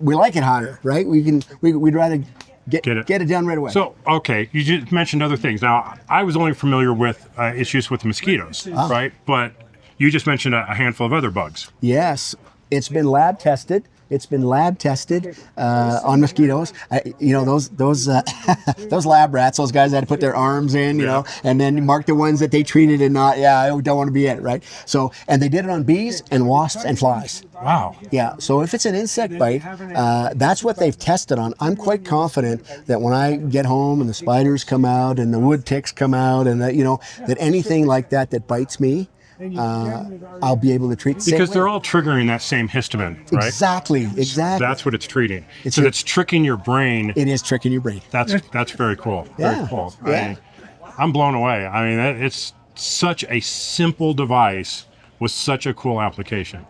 we like it hotter, right? We'd rather get it done right away. So, okay, you just mentioned other things. Now, I was only familiar with issues with mosquitoes, right? But you just mentioned a handful of other bugs. Yes, it's been lab tested. It's been lab tested on mosquitoes. You know, those lab rats, those guys that had to put their arms in, you know, and then mark the ones that they treated and not, I don't want to be it, right? So, and they did it on bees and wasps and flies. Wow. Yeah, so if it's an insect bite, that's what they've tested on. I'm quite confident that when I get home and the spiders come out and the wood ticks come out and, you know, that anything like that bites me, I'll be able to treat the because same they're way. all triggering that same histamine, right? Exactly. That's what it's treating. It's tricking your brain. It is tricking your brain. That's very cool. Yeah. Very cool. Yeah. I'm blown away. I mean, it's such a simple device with such a cool application.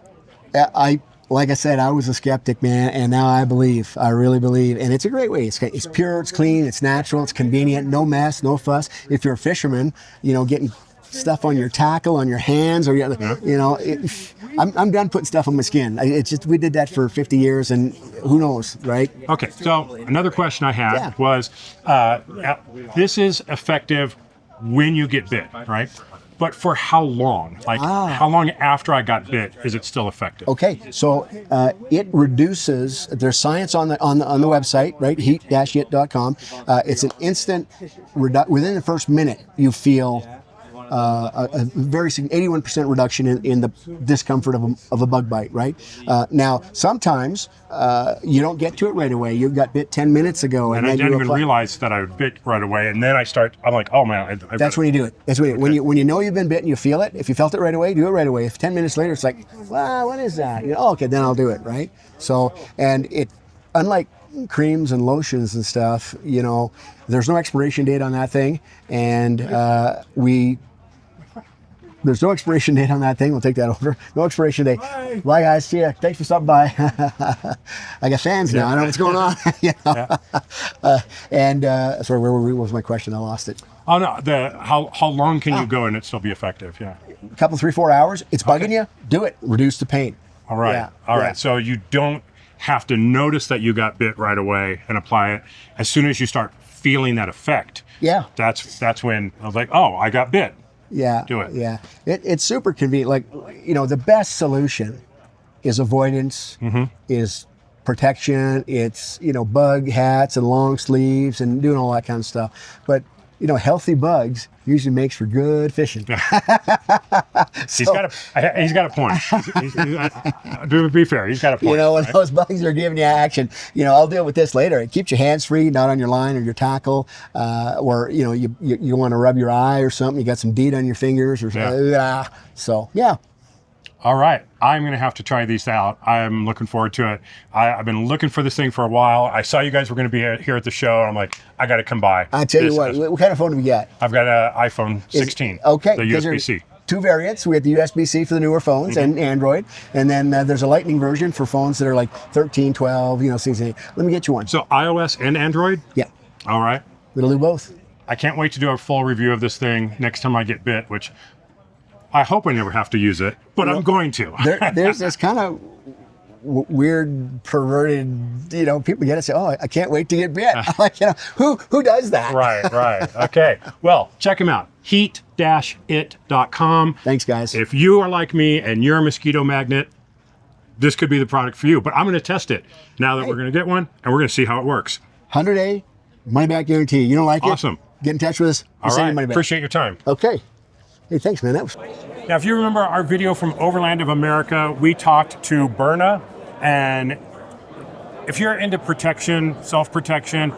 Like I said, I was a skeptic, man, and now I believe. I really believe, and it's a great way. It's pure, it's clean, it's natural, it's convenient, no mess, no fuss. If you're a fisherman, you know, getting stuff on your tackle, on your hands, or you know, I'm done putting stuff on my skin. It's just we did that for 50 years, and who knows, right? Okay, so another question I had was, this is effective when you get bit, right? But for how long? Like, how long after I got bit is it still effective? Okay, so it reduces. There's science on the website, right? heat-it.com. It's an instant within the first minute you feel a very 81% reduction in the discomfort of a bug bite, right? Now, sometimes you don't get to it right away. You got bit 10 minutes ago. And I didn't even realize that I was bit right away. And then I'm like, oh man. That's when you do it. That's when you know you've been bitten, you feel it. If you felt it right away, do it right away. If 10 minutes later, it's like, well, what is that? You know, okay, then I'll do it, right? So, and it, unlike creams and lotions and stuff, you know, there's no expiration date on that thing. And there's no expiration date on that thing. We'll take that over. No expiration date. Bye guys. See ya. Thanks for stopping by. I got fans now. I know what's going on. You know? Sorry, where was my question? I lost it. Oh no. How long can you go and it still be effective? Yeah. A couple, 3-4 hours. It's bugging you. Do it. Reduce the pain. All right. Yeah. All right. So you don't have to notice that you got bit right away and apply it. As soon as you start feeling that effect. Yeah. That's when I was like, oh, I got bit. Yeah. Do it. Yeah. It's super convenient. Like, you know, the best solution is avoidance, is protection. It's, you know, bug hats and long sleeves and doing all that kind of stuff. But, you know, healthy bugs usually makes for good fishing. He's got a point. To be fair, he's got a point. You know, when those bugs are giving you action, you know, I'll deal with this later. It keeps your hands free, not on your line or your tackle, or, you know, you want to rub your eye or something. You got some DEET on your fingers or something. So, yeah. All right. I'm going to have to try these out. I'm looking forward to it. I've been looking for this thing for a while. I saw you guys were going to be here at the show. And I'm like, I got to come by. I tell you what kind of phone do we got? I've got an iPhone 16. Okay. The USB-C. Two variants. We have the USB-C for the newer phones and Android. And then there's a Lightning version for phones that are like 13, 12, you know, 16. Let me get you one. So iOS and Android? Yeah. All right. It'll do both. I can't wait to do a full review of this thing next time I get bit, which I hope I never have to use it, but I'm going to. There's this kind of weird, perverted, you know, people get it and say, oh, I can't wait to get bit. Like, you know, who does that? Right. Okay. Well, check them out. heat-it.com. Thanks, guys. If you are like me and you're a mosquito magnet, this could be the product for you. But I'm going to test it now that we're going to get one, and we're going to see how it works. 100-day money back guarantee. You don't like it? Awesome. Get in touch with us. All Send right. your money back. Appreciate your time. Okay. Hey, thanks, man. That was. Now, if you remember our video from Overland of America, we talked to Berna, and if you're into protection, self-protection,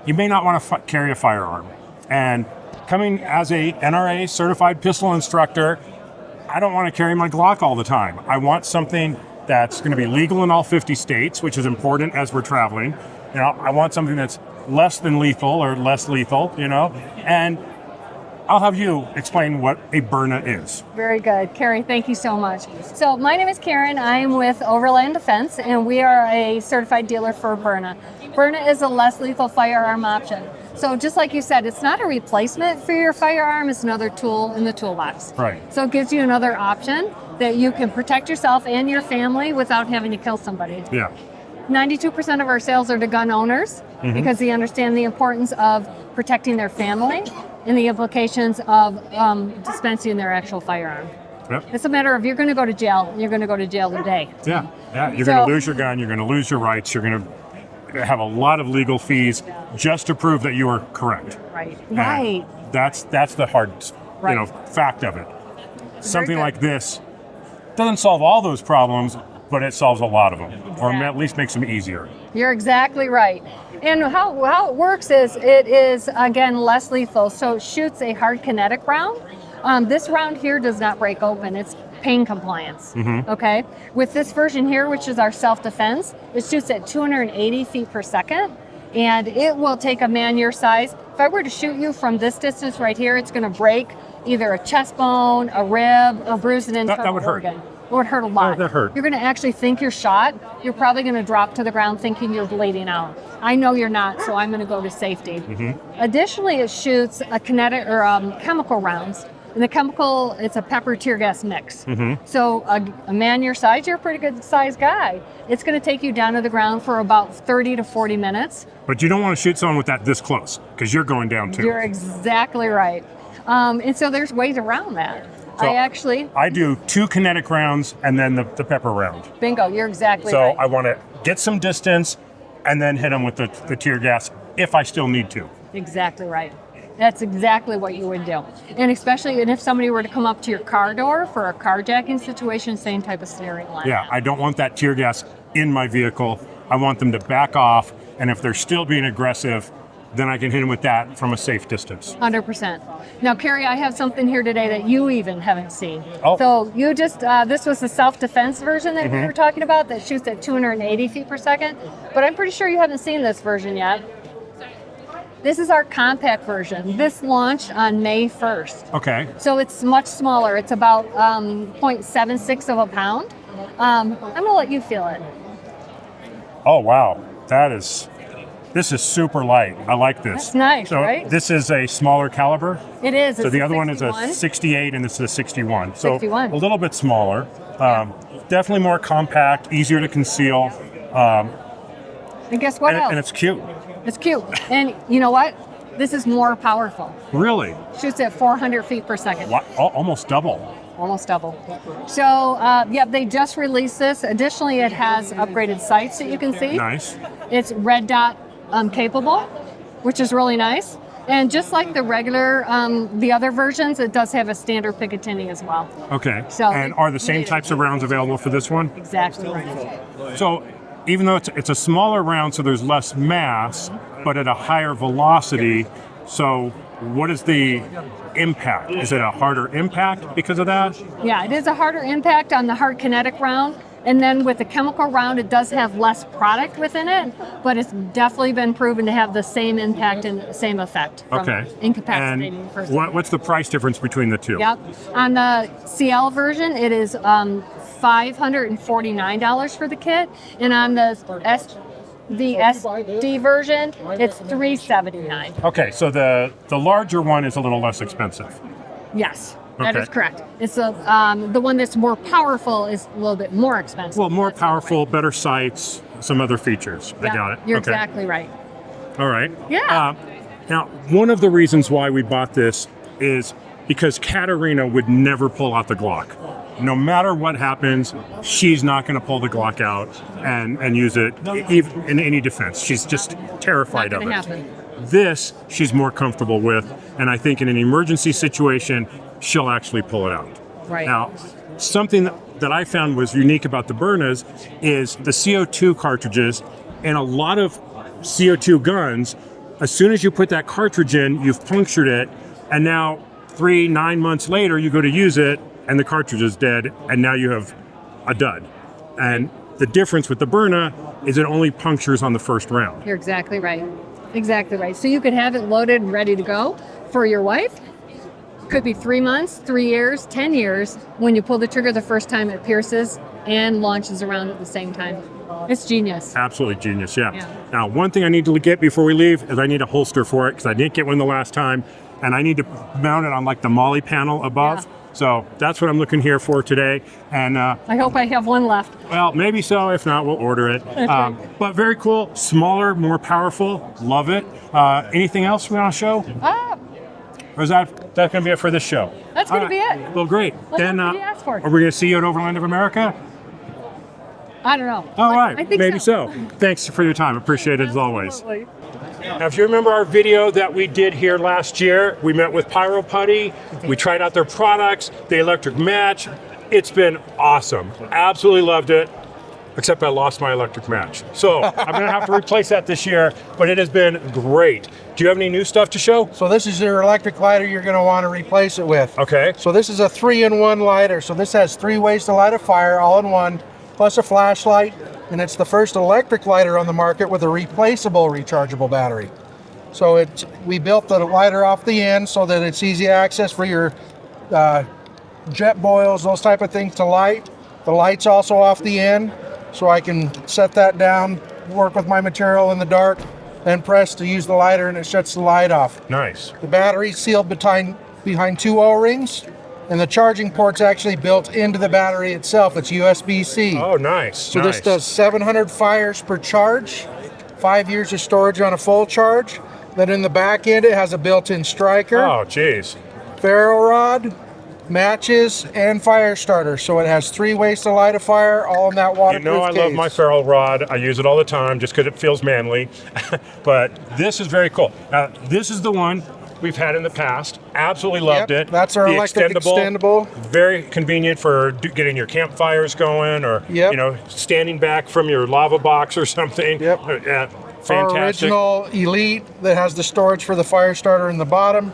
you may not want to carry a firearm. And coming as a NRA certified pistol instructor, I don't want to carry my Glock all the time. I want something that's going to be legal in all 50 states, which is important as we're traveling. You know, I want something that's less than lethal or less lethal, you know, and I'll have you explain what a Berna is. Very good. Carrie, thank you so much. So my name is Karen. I'm with Overland Defense, and we are a certified dealer for Berna. Berna is a less lethal firearm option. So just like you said, it's not a replacement for your firearm, it's another tool in the toolbox. Right. So it gives you another option that you can protect yourself and your family without having to kill somebody. Yeah. 92% of our sales are to gun owners because they understand the importance of protecting their family and the implications of dispensing their actual firearm. Yep. It's a matter of you're going to go to jail, you're going to go to jail today. Yeah, you're going to lose your gun, you're going to lose your rights, you're going to have a lot of legal fees just to prove that you are correct. Right. And Right. that's the hard, fact of it. Something like this doesn't solve all those problems, but it solves a lot of them, or at least makes them easier. You're exactly right. And how it works is it is, again, less lethal. So it shoots a hard kinetic round. This round here does not break open. It's pain compliance, okay? With this version here, which is our self-defense, it shoots at 280 feet per second, and it will take a man your size. If I were to shoot you from this distance right here, it's gonna break either a chest bone, a rib, or bruise an internal that would hurt. organ. It would hurt a lot. That hurt. You're going to actually think you're shot. You're probably going to drop to the ground thinking you're bleeding out. I know you're not, so I'm going to go to safety. Additionally, it shoots a kinetic or chemical rounds. And the chemical, it's a pepper tear gas mix. So a man your size, you're a pretty good sized guy. It's going to take you down to the ground for about 30 to 40 minutes. But you don't want to shoot someone with that this close, because you're going down too. You're exactly right. And so there's ways around that. So I do 2 kinetic rounds and then the pepper round. Bingo, you're exactly So right. I want to get some distance and then hit them with the tear gas if I still need to. Exactly right. That's exactly what you would do. And especially if somebody were to come up to your car door for a carjacking situation, same type of scenario. Yeah, I don't want that tear gas in my vehicle. I want them to back off, and if they're still being aggressive, then I can hit them with that from a safe distance. 100%. Now, Carrie, I have something here today that you even haven't seen. Oh. So you just, this was the self-defense version that we were talking about that shoots at 280 feet per second, but I'm pretty sure you haven't seen this version yet. This is our compact version. This launched on May 1st. Okay. So it's much smaller. It's about 0.76 of a pound. I'm gonna let you feel it. Oh, wow. This is super light. I like this. That's nice, so right? This is a smaller caliber. It is. So It's the a other one is a 61. 68 and this is a 61. So 61. a little bit smaller. Definitely more compact, easier to conceal. And guess what else? And it's cute. It's cute. And you know what? This is more powerful. Really? Shoots at 400 feet per second. Almost double. Almost double. So, they just released this. Additionally, it has upgraded sights that you can see. Nice. It's red dot capable, which is really nice. And just like the regular, the other versions, it does have a standard Picatinny as well. Okay. So and are the same types of rounds available for this one? Exactly right. So even though it's a smaller round, so there's less mass, but at a higher velocity, so what is the impact? Is it a harder impact because of that? Yeah, it is a harder impact on the hard kinetic round. And then with the chemical round, it does have less product within it, but it's definitely been proven to have the same impact and same effect from incapacitating the person. What's the price difference between the two? Yep. On the CL version, it is $549 for the kit, and on the SD version, it's $379. Okay, so the larger one is a little less expensive. Yes. That Okay. is correct. It's the one that's more powerful is a little bit more expensive. Well, more powerful, better sights, some other features. I got it. You're Okay. exactly right. All right. Yeah. Now, one of the reasons why we bought this is because Katarina would never pull out the Glock. no matter what happens, she's not going to pull the Glock out and use it even in any defense. She's just terrified of it. Happen. This she's more comfortable with, and I think in an emergency situation, she'll actually pull it out. Right. Now, something that I found was unique about the Byrnas is the CO2 cartridges, and a lot of CO2 guns, as soon as you put that cartridge in, you've punctured it, and now 9 months later, you go to use it, and the cartridge is dead, and now you have a dud. And the difference with the Byrna is it only punctures on the first round. You're exactly right. Exactly right. So you could have it loaded and ready to go for your wife. Could be 3 months, 3 years, 10 years. When you pull the trigger the first time, it pierces and launches around at the same time. It's genius. Absolutely genius, yeah. Now, one thing I need to get before we leave is I need a holster for it because I didn't get one the last time, and I need to mount it on like the MOLLE panel above. Yeah. So that's what I'm looking here for today. And I hope I have one left. well, maybe so. If not, we'll order it. But very cool, smaller, more powerful. Love it. Anything else we want to show? Or is that going to be it for this show? That's going to be it. Well, great. Well, then what did you ask for? are we going to see you at Overland of America? I don't know. All right, I think maybe so. Thanks for your time. Appreciate it as always. Absolutely. Now, if you remember our video that we did here last year, we met with Pyro Putty. We tried out their products, the electric match. It's been awesome. Absolutely loved it, except I lost my electric match. So I'm going to have to replace that this year, but it has been great. Do you have any new stuff to show? So this is your electric lighter you're going to want to replace it with. Okay. So this is a 3-in-1 lighter. So this has 3 ways to light a fire all in one, plus a flashlight. And it's the first electric lighter on the market with a replaceable rechargeable battery. So we built the lighter off the end so that it's easy access for your jet boils, those type of things to light. The light's also off the end, so I can set that down, work with my material in the dark, then press to use the lighter and it shuts the light off. Nice. The battery's sealed behind 2 O-rings. And the charging port's actually built into the battery itself. It's USB-C. Oh, nice. So this does 700 fires per charge, 5 years of storage on a full charge. Then in the back end, it has a built-in striker. Oh, geez. Ferro rod, matches, and fire starter. So it has 3 ways to light a fire, all in that waterproof You know I case. love my ferro rod. I use it all the time just because it feels manly. But this is very cool. Now, this is the one we've had in the past. Absolutely loved it. That's our electric extendable. Very convenient for getting your campfires going, or standing back from your lava box or something. Fantastic. Our original Elite that has the storage for the fire starter in the bottom.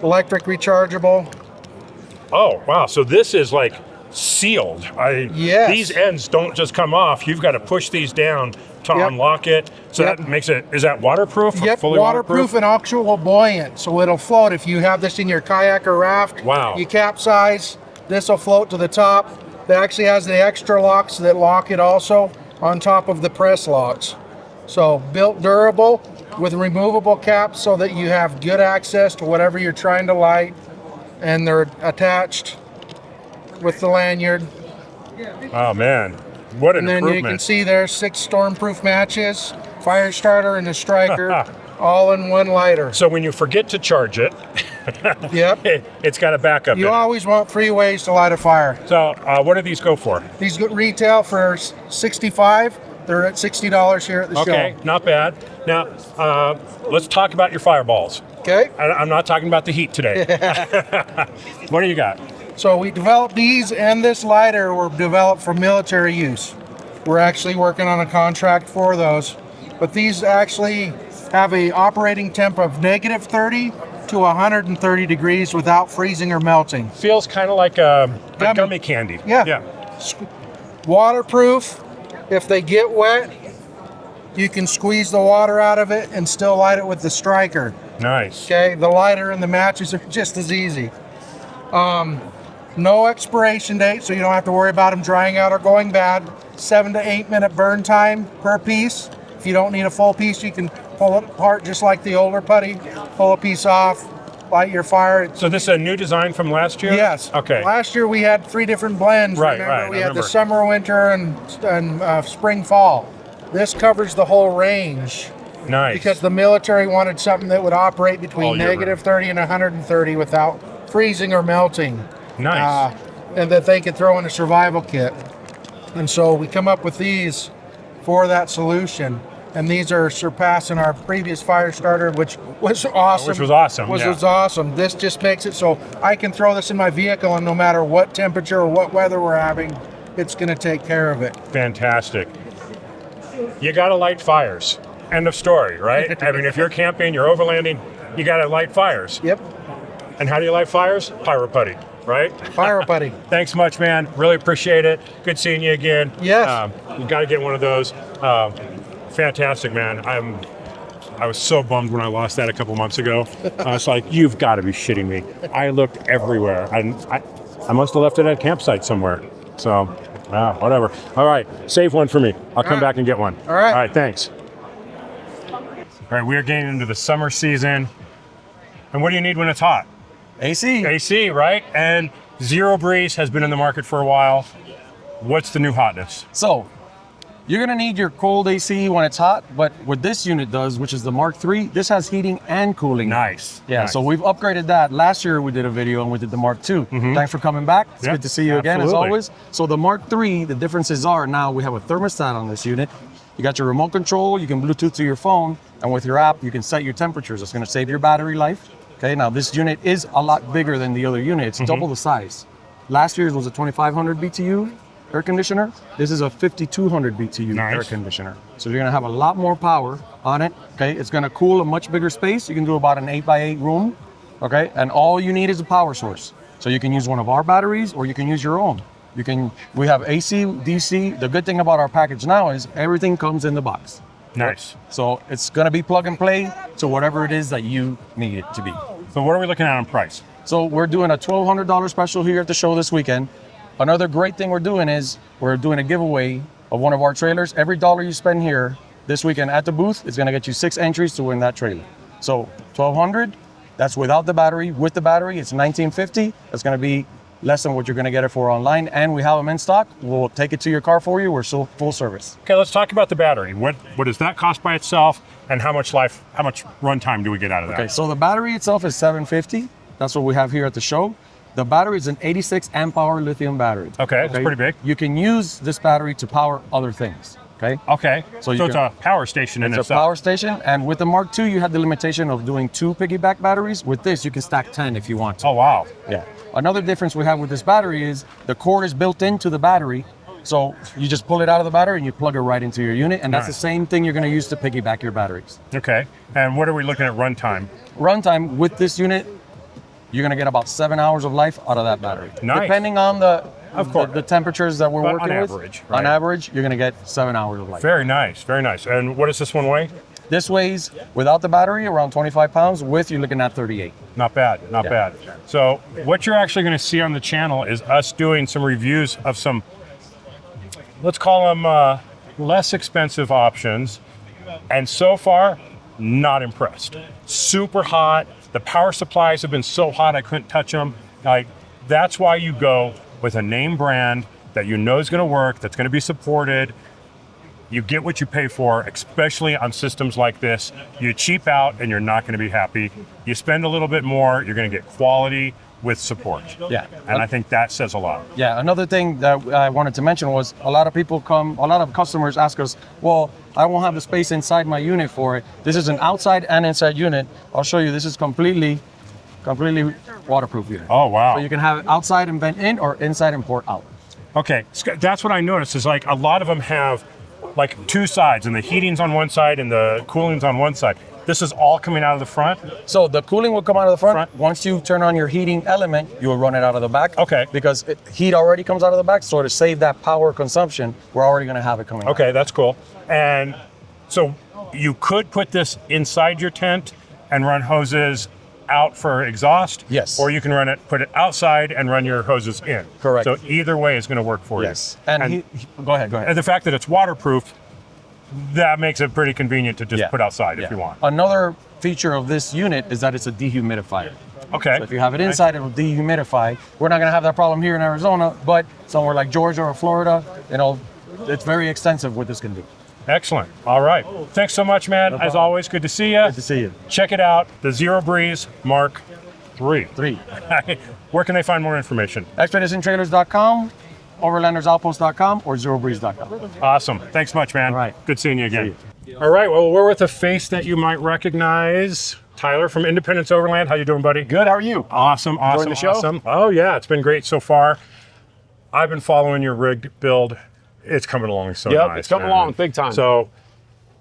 Electric rechargeable. Oh wow! So this is like sealed. Yes. These ends don't just come off. You've got to push these down to unlock it. So that makes it, is that waterproof? Yep, Fully waterproof and actual buoyant, so it'll float. If you have this in your kayak or raft, you capsize, this will float to the top. It actually has the extra locks that lock it also on top of the press locks. So built durable with removable caps so that you have good access to whatever you're trying to light, and they're attached with the lanyard. Oh man. What an improvement. And then you can see there's 6 stormproof matches, fire starter, and a striker, all in one lighter. So when you forget to charge it, it's got a backup. You always want 3 ways to light a fire. So what do these go for? These retail for $65. They're at $60 here at the show. Okay, not bad. Now, let's talk about your fireballs. Okay. I'm not talking about the heat today. What do you got? So we developed these, and this lighter were developed for military use. We're actually working on a contract for those. But these actually have a operating temp of -30 to 130 degrees without freezing or melting. Feels kind of like a gummy candy. Yeah. Waterproof. If they get wet, you can squeeze the water out of it and still light it with the striker. Nice. Okay, the lighter and the matches are just as easy. No expiration date, so you don't have to worry about them drying out or going bad. 7 to 8 minute burn time per piece. If you don't need a full piece, you can pull it apart just like the older putty. Pull a piece off, light your fire. So this is a new design from last year? Yes. Okay. Last year we had 3 different blends. Right, Remember, we I had the remember. summer, winter, and spring, fall. This covers the whole range. Nice. Because the military wanted something that would operate between All year -30 and 130 without freezing or melting. Nice. and that they could throw in a survival kit. And so we come up with these for that solution. And these are surpassing our previous fire starter, which was awesome. Which was awesome, Was yeah. awesome. This just makes it so I can throw this in my vehicle, and no matter what temperature or what weather we're having, it's going to take care of it. Fantastic. You got to light fires. End of story, right? I mean, if you're camping, you're overlanding, you got to light fires. Yep. And how do you light fires? Pyro putty, right? Pyro putty. Thanks much, man. Really appreciate it. Good seeing you again. Yes. You got to get one of those. Fantastic, man. I was so bummed when I lost that a couple months ago. I was like, you've got to be shitting me. I looked everywhere. I must have left it at a campsite somewhere. So, whatever. All right, save one for me. I'll come back and get one. All right. All right, thanks. All right, we're getting into the summer season. And what do you need when it's hot? AC. AC, right? And Zero Breeze has been in the market for a while. What's the new hotness? So, you're gonna need your cold AC when it's hot, but what this unit does, which is the Mark III, this has heating and cooling. Nice. Yeah, nice. So we've upgraded that. Last year we did a video and we did the Mark II. Thanks for coming back. It's good to see you again, as always. So the Mark III, the differences are now we have a thermostat on this unit. You got your remote control, you can Bluetooth to your phone, and with your app, you can set your temperatures. It's gonna save your battery life. Okay, now this unit is a lot bigger than the other unit. It's double the size. Last year's was a 2500 BTU air conditioner. This is a 5200 BTU air conditioner. So you're gonna have a lot more power on it. Okay, it's gonna cool a much bigger space. You can do about an 8x8 room. Okay, and all you need is a power source. So you can use one of our batteries or you can use your own. We have AC, DC. The good thing about our package now is everything comes in the box. Nice. So it's gonna be plug and play to whatever it is that you need it to be. So what are we looking at on price? So we're doing a $1,200 special here at the show this weekend. Another great thing we're doing is we're doing a giveaway of one of our trailers. Every dollar you spend here this weekend at the booth is gonna get you 6 entries to win that trailer. So $1,200, that's without the battery. With the battery, it's $1,950. That's gonna be less than what you're gonna get it for online, and we have them in stock. We'll take it to your car for you. We're still full service. Okay, let's talk about the battery. What does that cost by itself, and how much runtime do we get out of that? Okay, so the battery itself is $750. That's what we have here at the show. The battery is an 86 amp hour lithium battery. Okay, that's pretty big. You can use this battery to power other things. Okay. Okay. So it's a power station in itself. It's a power station, and with the Mark II, you had the limitation of doing 2 piggyback batteries. With this, you can stack 10 if you want to. Oh wow. Yeah. Another difference we have with this battery is the cord is built into the battery. So you just pull it out of the battery and you plug it right into your unit, and that's the same thing you're going to use to piggyback your batteries. Okay. And what are we looking at runtime? Runtime with this unit, you're going to get about 7 hours of life out of that battery. Nice. Depending on the temperatures that we're working with. On average. On average, you're going to get 7 hours of life. Very nice. Very nice. And what does this one weigh? This weighs, without the battery, around 25 pounds. With, you're looking at 38. Not bad. Not bad. So what you're actually going to see on the channel is us doing some reviews of some, let's call them less expensive options. And so far, not impressed. Super hot. The power supplies have been so hot I couldn't touch them. Like, that's why you go with a name brand that you know is going to work, that's going to be supported. You get what you pay for, especially on systems like this. You cheap out and you're not going to be happy. You spend a little bit more, you're going to get quality with support. Yeah. And I think that says a lot. Yeah, another thing that I wanted to mention was a lot of customers ask us, well, I won't have the space inside my unit for it. This is an outside and inside unit. I'll show you, this is completely waterproof unit. Oh, wow. So you can have it outside and vent in or inside and port out. Okay, that's what I noticed is like a lot of them have like 2 sides, and the heating's on one side and the cooling's on one side. This is all coming out of the front? So the cooling will come out of the front. Once you turn on your heating element, you will run it out of the back. Okay. Because heat already comes out of the back, so to save that power consumption, we're already gonna have it coming out. Okay, that's cool. And so you could put this inside your tent and run hoses out for exhaust. Yes. Or you can put it outside and run your hoses in. Correct. So either way is going to work for you. Yes. And go ahead. And the fact that it's waterproof, that makes it pretty convenient to just put outside if you want. Another feature of this unit is that it's a dehumidifier. Okay. So if you have it inside, it'll dehumidify. We're not going to have that problem here in Arizona, but somewhere like Georgia or Florida, it's very extensive what this can do. Excellent. All right. Thanks so much, man. As always, good to see you. Good to see you. Check it out. The Zero Breeze Mark 3. 3. Where can they find more information? ExpeditionTrailers.com, OverlandersOutpost.com, or ZeroBreeze.com. Awesome. Thanks much, man. All right. Good seeing you again. All right. Well, we're with a face that you might recognize. Tyler from Independence Overland. How you doing, buddy? Good. How are you? Awesome. Awesome. Enjoying the show? Awesome. Oh, yeah. It's been great so far. I've been following your rigged build. It's coming along so nice. It's coming along big time. So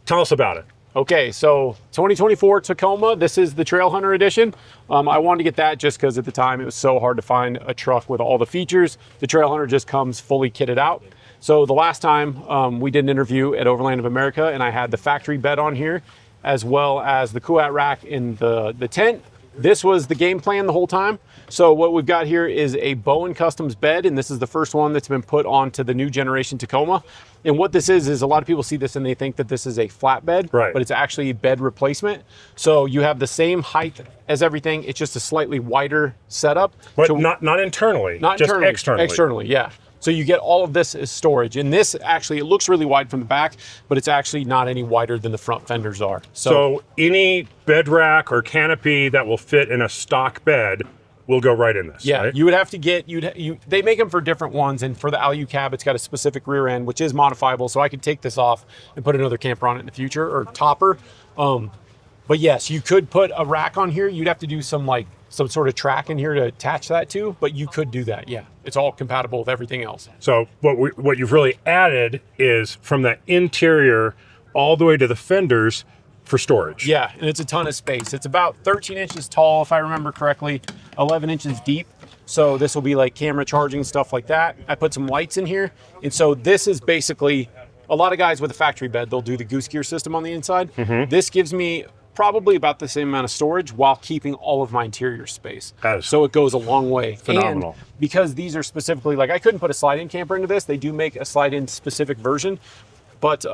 tell us about it. Okay, so 2024 Tacoma, this is the Trail Hunter edition. I wanted to get that just because at the time it was so hard to find a truck with all the features. The Trail Hunter just comes fully kitted out. So the last time we did an interview at Overland of America, and I had the factory bed on here, as well as the Kuat rack in the tent. This was the game plan the whole time. So what we've got here is a Bowen Customs bed, and this is the first one that's been put onto the new generation Tacoma. And what this is a lot of people see this and they think that this is a flat bed, but it's actually a bed replacement. So you have the same height as everything. It's just a slightly wider setup. But so, not internally, not just internally, externally. Externally, yeah. So you get all of this as storage. And this actually, it looks really wide from the back, but it's actually not any wider than the front fenders are. So any bed rack or canopy that will fit in a stock bed will go right in this. Yeah, right? you would have to get, they make them for different ones, and for the Alu cab, it's got a specific rear end, which is modifiable, so I could take this off and put another camper on it in the future, or topper. But yes, you could put a rack on here. You'd have to do some sort of track in here to attach that to, but you could do that, yeah. It's all compatible with everything else. So what you've really added is from the interior all the way to the fenders for storage. Yeah, and it's a ton of space. It's about 13 inches tall, if I remember correctly, 11 inches deep. So this will be like camera charging, stuff like that. I put some lights in here. And so this is basically, a lot of guys with a factory bed, they'll do the goose gear system on the inside. This gives me probably about the same amount of storage while keeping all of my interior space. So it goes a long way. Phenomenal. And because these are specifically, like I couldn't put a slide-in camper into this. They do make a slide-in specific version. But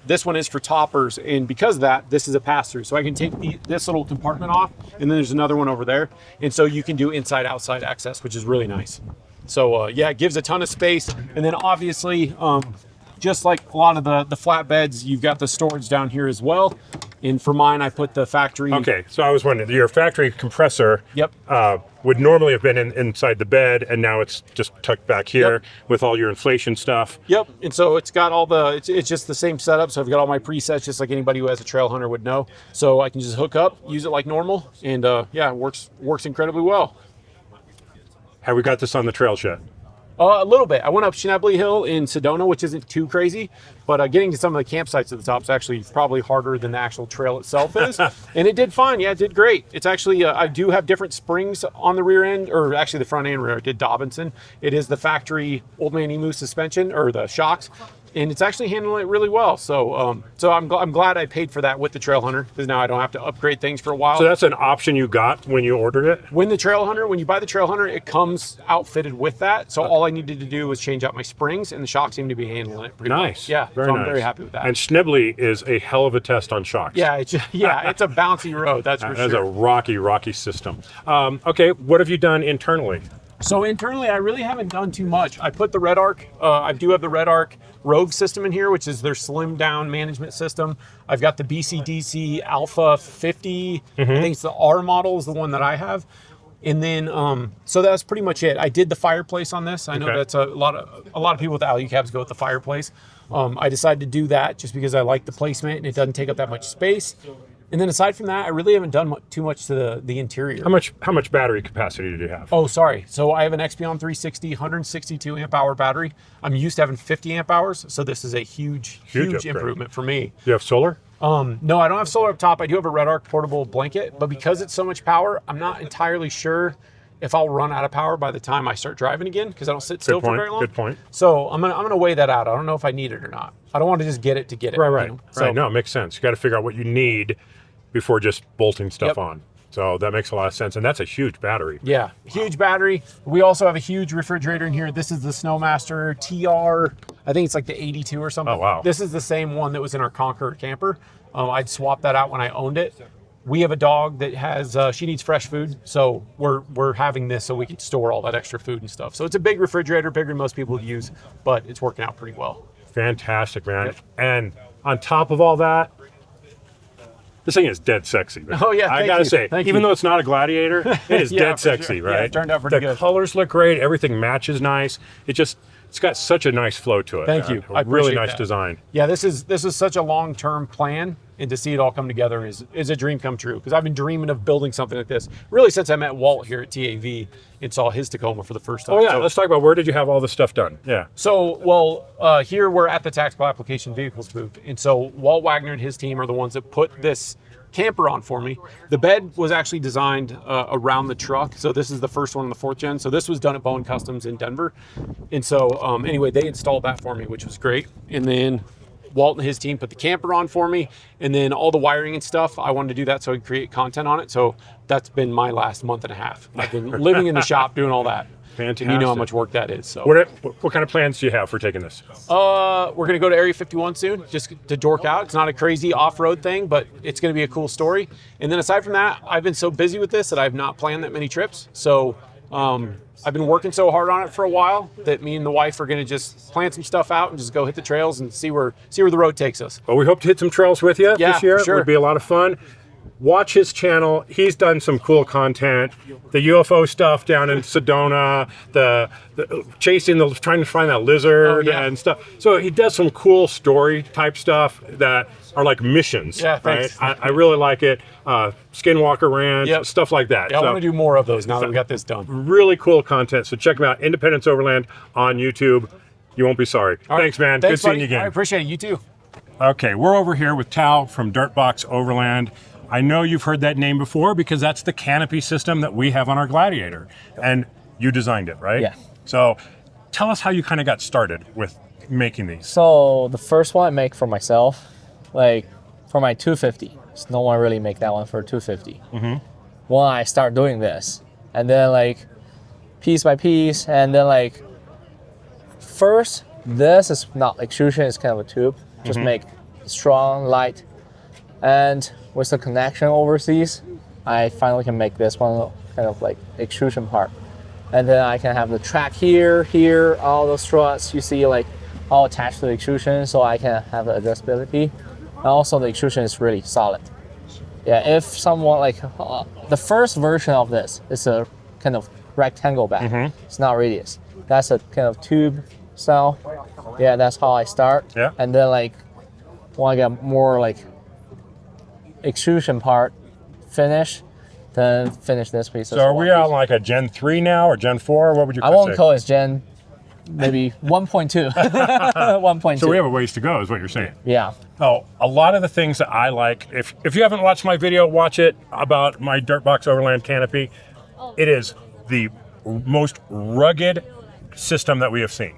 this one is for toppers, and because of that, this is a pass-through. So I can take this little compartment off, and then there's another one over there. And so you can do inside-outside access, which is really nice. So yeah, it gives a ton of space. And then obviously, just like a lot of the flatbeds, you've got the storage down here as well. And for mine, I put the factory. Okay, so I was wondering, your factory compressor would normally have been inside the bed, and now it's just tucked back here with all your inflation stuff. Yep, and so it's got all the, it's just the same setup. So I've got all my presets, just like anybody who has a trail hunter would know. So I can just hook up, use it like normal, and yeah, it works incredibly well. Have we got this on the trails yet? A little bit. I went up Schnebly Hill in Sedona, which isn't too crazy, but getting to some of the campsites at the top is actually probably harder than the actual trail itself is. And it did fine. Yeah, it did great. It's actually, I do have different springs on the rear end, or actually the front and rear. I did Dobinson. It is the factory Old Man Emu suspension, or the shocks. And it's actually handling it really well. So so I'm glad I paid for that with the Trail Hunter, because now I don't have to upgrade things for a while. So that's an option you got when you ordered it? When you buy the Trail Hunter, it comes outfitted with that. So all I needed to do was change out my springs, and the shocks seem to be handling it pretty nice. well. Yeah, very so nice. I'm very happy with that. And Schnebly is a hell of a test on shocks. Yeah, it's a bouncy road, that's for sure. That's a rocky system. Okay, what have you done internally? So internally, I really haven't done too much. I put the Red Arc, I do have the Red Arc Rogue system in here, which is their slimmed down management system. I've got the BCDC Alpha 50, I think it's the R model is the one that I have. And then, so that's pretty much it. I did the fireplace on this. I know that's a lot of people with Alu cabs go with the fireplace. I decided to do that just because I like the placement and it doesn't take up that much space. And then aside from that, I really haven't done too much to the interior. How much battery capacity did you have? Oh, sorry. So I have an Expion 360, 162 amp hour battery. I'm used to having 50 amp hours, so this is a huge improvement for me. Do you have solar? No, I don't have solar up top. I do have a Red Arc portable blanket, but because it's so much power, I'm not entirely sure if I'll run out of power by the time I start driving again, because I don't sit still for very long. Good point. So I'm gonna weigh that out. I don't know if I need it or not. I don't want to just get it to get it. Right. You know? Right. No, it makes sense. You got to figure out what you need before just bolting stuff on. So that makes a lot of sense. And that's a huge battery. Yeah, huge battery. We also have a huge refrigerator in here. This is the Snowmaster TR, I think it's like the 82 or something. Oh, wow. This is the same one that was in our Concord camper. I'd swapped that out when I owned it. We have a dog that has, she needs fresh food. So we're having this so we can store all that extra food and stuff. So it's a big refrigerator, bigger than most people use, but it's working out pretty well. Fantastic, man. And on top of all that, This thing is dead sexy. Man. Oh yeah, I gotta say, even though it's not a Gladiator, it is Yeah, dead for sexy, sure. right? Yeah, it turned out pretty good. The colors look great. Everything matches nice. It's got such a nice flow to it. Thank man. you. A I really appreciate nice that. design. Yeah, this is such a long-term plan, and to see it all come together is a dream come true. Because I've been dreaming of building something like this really since I met Walt here at TAV and saw his Tacoma for the first time. Oh yeah, So- let's talk about where did you have all this stuff done? Yeah. So, well, here we're at the Tactical Application Vehicles booth, and so Walt Wagner and his team are the ones that put this camper on for me. The bed was actually designed around the truck, so this is the first one in the 4th gen. So this was done at Bowen Customs in Denver, and so anyway, they installed that for me, which was great. And then Walt and his team put the camper on for me, and then all the wiring and stuff, I wanted to do that so I could create content on it. So that's been my last month and a half. I've been living in the shop doing all that. Fantastic. And you know how much work that is. So What kind of plans do you have for taking this? we're gonna go to Area 51 soon, just to dork out. It's not a crazy off-road thing, but it's gonna be a cool story. And then aside from that, I've been so busy with this that I've not planned that many trips. So I've been working so hard on it for a while that me and the wife are gonna just plan some stuff out and just go hit the trails and see where the road takes us. Well, we hope to hit some trails with you Yeah, this year. for sure. It would be a lot of fun. Watch his channel. He's done some cool content. The UFO stuff down in Sedona, the trying to find that lizard and stuff. So he does some cool story type stuff that are like missions. Yeah, right? thanks. I really like it. Skinwalker Ranch, stuff like that. Yeah, I So- want to do more of those now that we got this done. Really cool content. So check him out, Independence Overland on YouTube. You won't be sorry. All right. Thanks, man. Thanks, Good seeing buddy. you again. I appreciate it. You too. Okay, we're over here with Tal from Dirtbox Overland. I know you've heard that name before because that's the canopy system that we have on our Gladiator. And you designed it, right? Yeah. So tell us how you kind of got started with making these. So the first one I make for myself, like for my 250. So no one really make that one for 250. Mm-hmm. When I start doing this, and then like piece by piece, and then like first, this is not extrusion, it's kind of a tube. Just make strong, light. And with the connection overseas, I finally can make this one kind of like extrusion part. And then I can have the track here, all those struts you see like all attached to the extrusion, so I can have the adjustability. And also the extrusion is really solid. Yeah, if someone like, the first version of this is a kind of rectangle back. It's not radius. That's a kind of tube style. Yeah, that's how I start. Yeah. And then like, when I get more like extrusion part finish, then finish this piece. So are we on like a Gen 3 now or Gen 4? What would you I won't say? call it Gen, maybe 1.2. 1.2. So we have a ways to go is what you're saying. Yeah. Oh, a lot of the things that I like, if you haven't watched my video, watch it about my Dirtbox Overland canopy. It is the most rugged system that we have seen.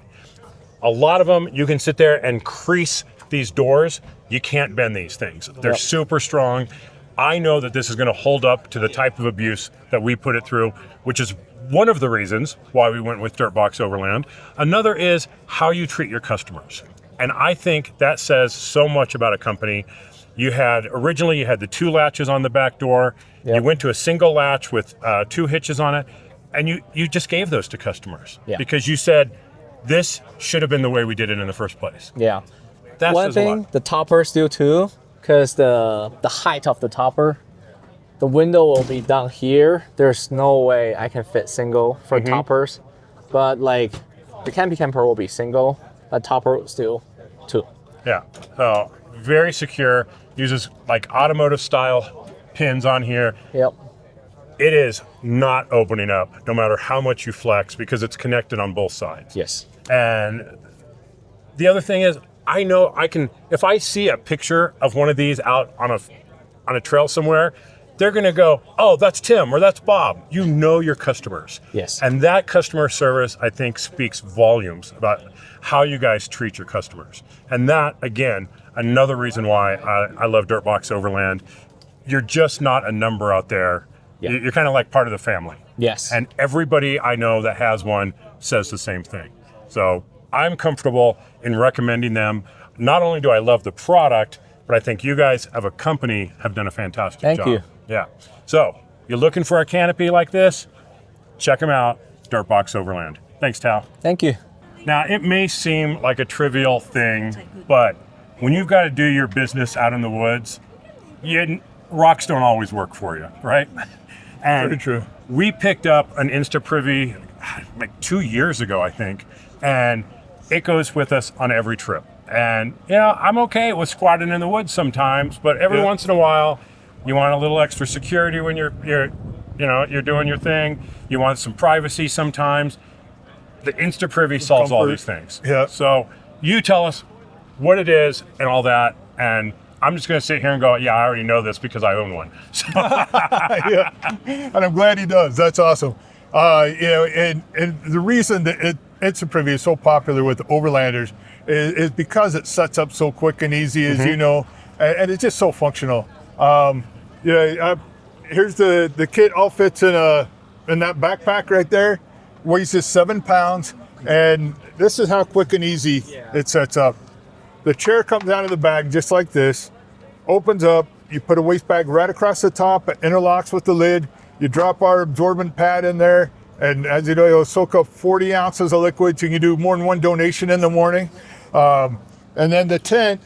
A lot of them, you can sit there and crease these doors. You can't bend these things. They're super strong. I know that this is going to hold up to the type of abuse that we put it through, which is one of the reasons why we went with Dirtbox Overland. Another is how you treat your customers. And I think that says so much about a company. Originally you had the 2 latches on the back door. You went to a single latch with 2 hitches on it. And you just gave those to customers because you said, this should have been the way we did it in the first place. Yeah. That One says a thing, lot. the topper still too, because the height of the topper, the window will be down here. There's no way I can fit single for toppers, but like the canopy camper will be single, a topper still 2. Yeah, so very secure, uses like automotive style pins on here. Yep. It is not opening up no matter how much you flex because it's connected on both sides. Yes. And the other thing is, I know I can, if I see a picture of one of these out on a trail somewhere, they're gonna go, oh, that's Tim or that's Bob. You know your customers. Yes. And that customer service, I think, speaks volumes about how you guys treat your customers. And that, again, another reason why I love Dirtbox Overland. You're just not a number out there. Yeah. You're kind of like part of the family. Yes. And everybody I know that has one says the same thing. So I'm comfortable in recommending them. Not only do I love the product, but I think you guys as a company have done a fantastic job. Thank you. Yeah. So you're looking for a canopy like this? Check them out, Dirtbox Overland. Thanks, Tal. Thank you. Now, it may seem like a trivial thing, but when you've got to do your business out in the woods, rocks don't always work for you, right? And Very true. we picked up an InstaPrivy like 2 years ago, I think, and it goes with us on every trip. And I'm okay with squatting in the woods sometimes, but every once in a while, you want a little extra security when you're doing your thing. You want some privacy sometimes. The InstaPrivy solves all these things. Yeah. So you tell us what it is and all that, and I'm just going to sit here and go, yeah, I already know this because I own one. So. Yeah, and I'm glad he does. That's awesome. And the reason that InstaPrivy is so popular with the Overlanders is because it sets up so quick and easy, as you know, and it's just so functional. Here's the kit all fits in that backpack right there. Weighs just 7 pounds, and this is how quick and easy it sets up. The chair comes out of the bag just like this, opens up, you put a waist bag right across the top, it interlocks with the lid, you drop our absorbent pad in there, and as you know, it'll soak up 40 ounces of liquid, so you can do more than one donation in the morning. And then the tent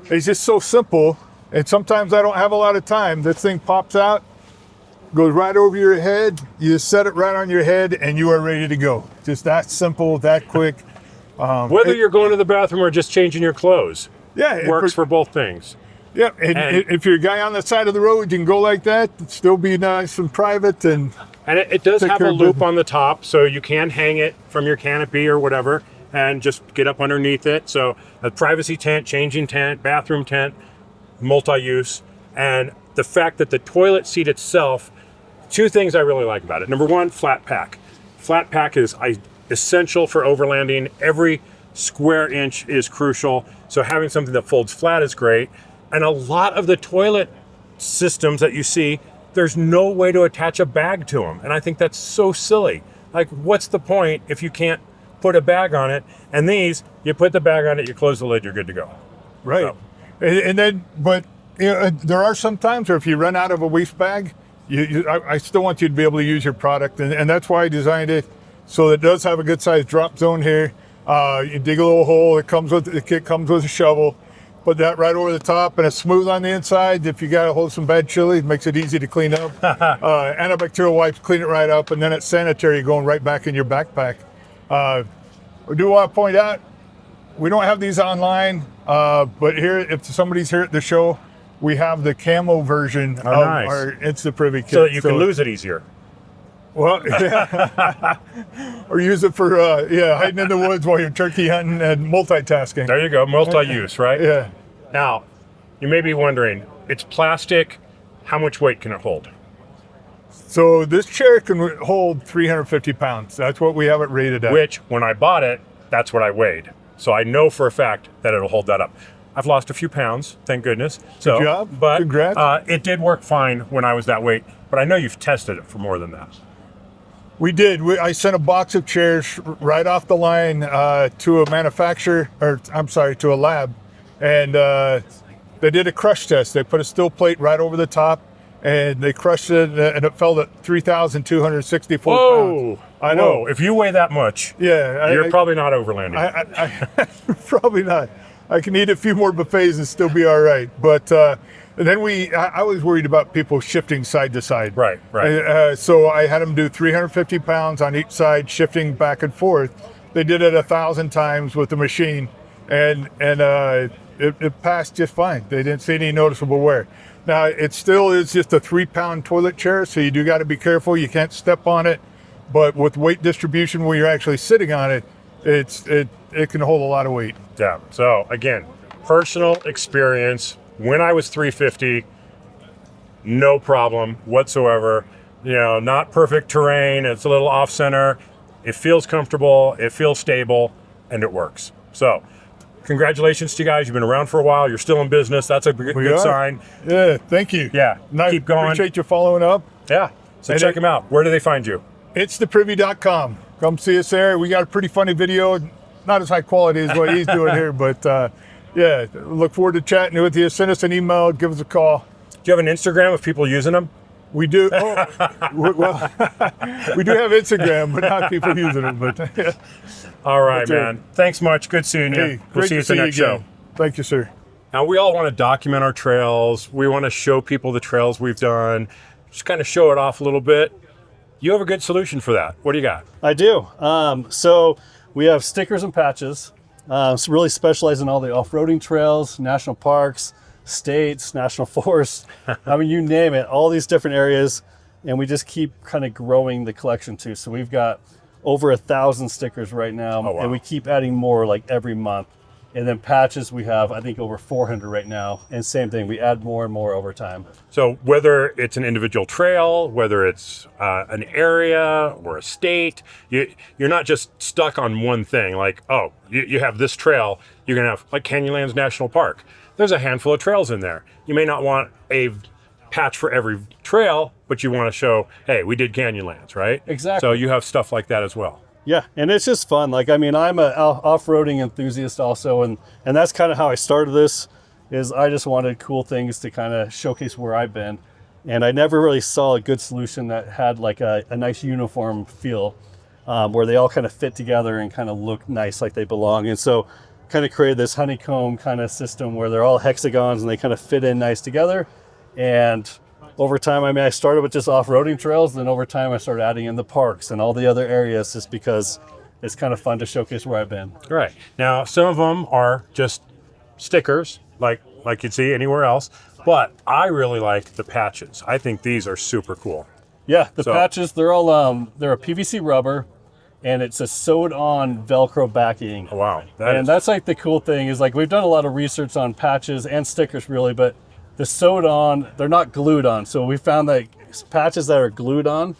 is just so simple, and sometimes I don't have a lot of time. This thing pops out, goes right over your head, you just set it right on your head, and you are ready to go. Just that simple, that quick. Whether you're going to the bathroom or just changing your clothes, it works for both things. Yeah, and if you're a guy on the side of the road, you can go like that, still be nice and private. And it does have a loop on the top, so you can hang it from your canopy or whatever and just get up underneath it. So a privacy tent, changing tent, bathroom tent, multi-use. And the fact that the toilet seat itself, 2 things I really like about it. Number 1, flat pack. Flat pack is essential for overlanding. Every square inch is crucial. So having something that folds flat is great. And a lot of the toilet systems that you see, there's no way to attach a bag to them. And I think that's so silly. Like, what's the point if you can't put a bag on it? And these, you put the bag on it, you close the lid, you're good to go. Right. So. And then, but there are some times where if you run out of a waste bag, I still want you to be able to use your product. And that's why I designed it. So it does have a good sized drop zone here. You dig a little hole, the kit comes with a shovel. Put that right over the top, and it's smooth on the inside. If you got to hold some bad chili, it makes it easy to clean up. Antibacterial wipes clean it right up, and then it's sanitary going right back in your backpack. I do want to point out, we don't have these online, but here, if somebody's here at the show, we have the camo version of our InstaPrivy kit. So that you can lose it easier. Well, yeah. Or use it for hiding in the woods while you're turkey hunting and multitasking. There you go, multi-use, right? Yeah. Now, you may be wondering, it's plastic, how much weight can it hold? So this chair can hold 350 pounds. That's what we have it rated at. Which, when I bought it, that's what I weighed. So I know for a fact that it'll hold that up. I've lost a few pounds, thank goodness. Good job, but congrats. It did work fine when I was that weight, but I know you've tested it for more than that. We did. I sent a box of chairs right off the line to a manufacturer, to a lab, and they did a crush test. They put a steel plate right over the top, and they crushed it, and it fell at 3,264 pounds. I know. Whoa. If you weigh that much, you're probably not overlanding. Probably not. I can eat a few more buffets and still be all right. But then I was worried about people shifting side to side. Right. So I had them do 350 pounds on each side, shifting back and forth. They did it 1,000 times with the machine, and it passed just fine. They didn't see any noticeable wear. Now, it still is just a 3-pound toilet chair, so you do got to be careful. You can't step on it. But with weight distribution, when you're actually sitting on it, it can hold a lot of weight. Yeah. So again, personal experience. When I was 350, no problem whatsoever. Not perfect terrain. It's a little off center. It feels comfortable. It feels stable, and it works. So congratulations to you guys. You've been around for a while. You're still in business. That's a good sign. Yeah. Thank you. Yeah. Keep going. Appreciate you following up. Yeah. So check them out. Where do they find you? InstaPrivy.com. Come see us there. We got a pretty funny video. Not as high quality as what he's doing here, but look forward to chatting with you. Send us an email, give us a call. Do you have an Instagram of people using them? We do. Well, we do have Instagram, but not people using them. But all right, man. Thanks much. Good seeing you. Hey, We'll see you at the next show. Thank you, sir. Now we all want to document our trails. We want to show people the trails we've done, just kind of show it off a little bit. You have a good solution for that. What do you got? I do. So we have stickers and patches. Really specialize in all the off-roading trails, national parks, states, national forests. I mean, you name it, all these different areas. And we just keep kind of growing the collection too. So we've got over 1,000 stickers right now. Oh, wow. And we keep adding more like every month. And then patches, we have, I think, over 400 right now. And same thing, we add more and more over time. So whether it's an individual trail, whether it's an area or a state, you're not just stuck on one thing. Like, oh, you have this trail, you're gonna have like Canyonlands National Park. There's a handful of trails in there. You may not want a patch for every trail, but you want to show, hey, we did Canyonlands, right? Exactly. So you have stuff like that as well. Yeah, and it's just fun. Like, I mean, I'm an off-roading enthusiast also, and that's kind of how I started this, is I just wanted cool things to kind of showcase where I've been. And I never really saw a good solution that had like a nice uniform feel, where they all kind of fit together and kind of look nice like they belong. And so kind of created this honeycomb kind of system where they're all hexagons and they kind of fit in nice together. And over time, I mean, I started with just off-roading trails, then over time I started adding in the parks and all the other areas just because it's kind of fun to showcase where I've been. Right. Now, some of them are just stickers, like you'd see anywhere else, but I really like the patches. I think these are super cool. Yeah, the patches, they're all, they're a PVC rubber, and it's a sewed-on Velcro backing. Oh, wow. That's like the cool thing is like we've done a lot of research on patches and stickers really, but the sewed on, they're not glued on. So we found that patches that are glued on,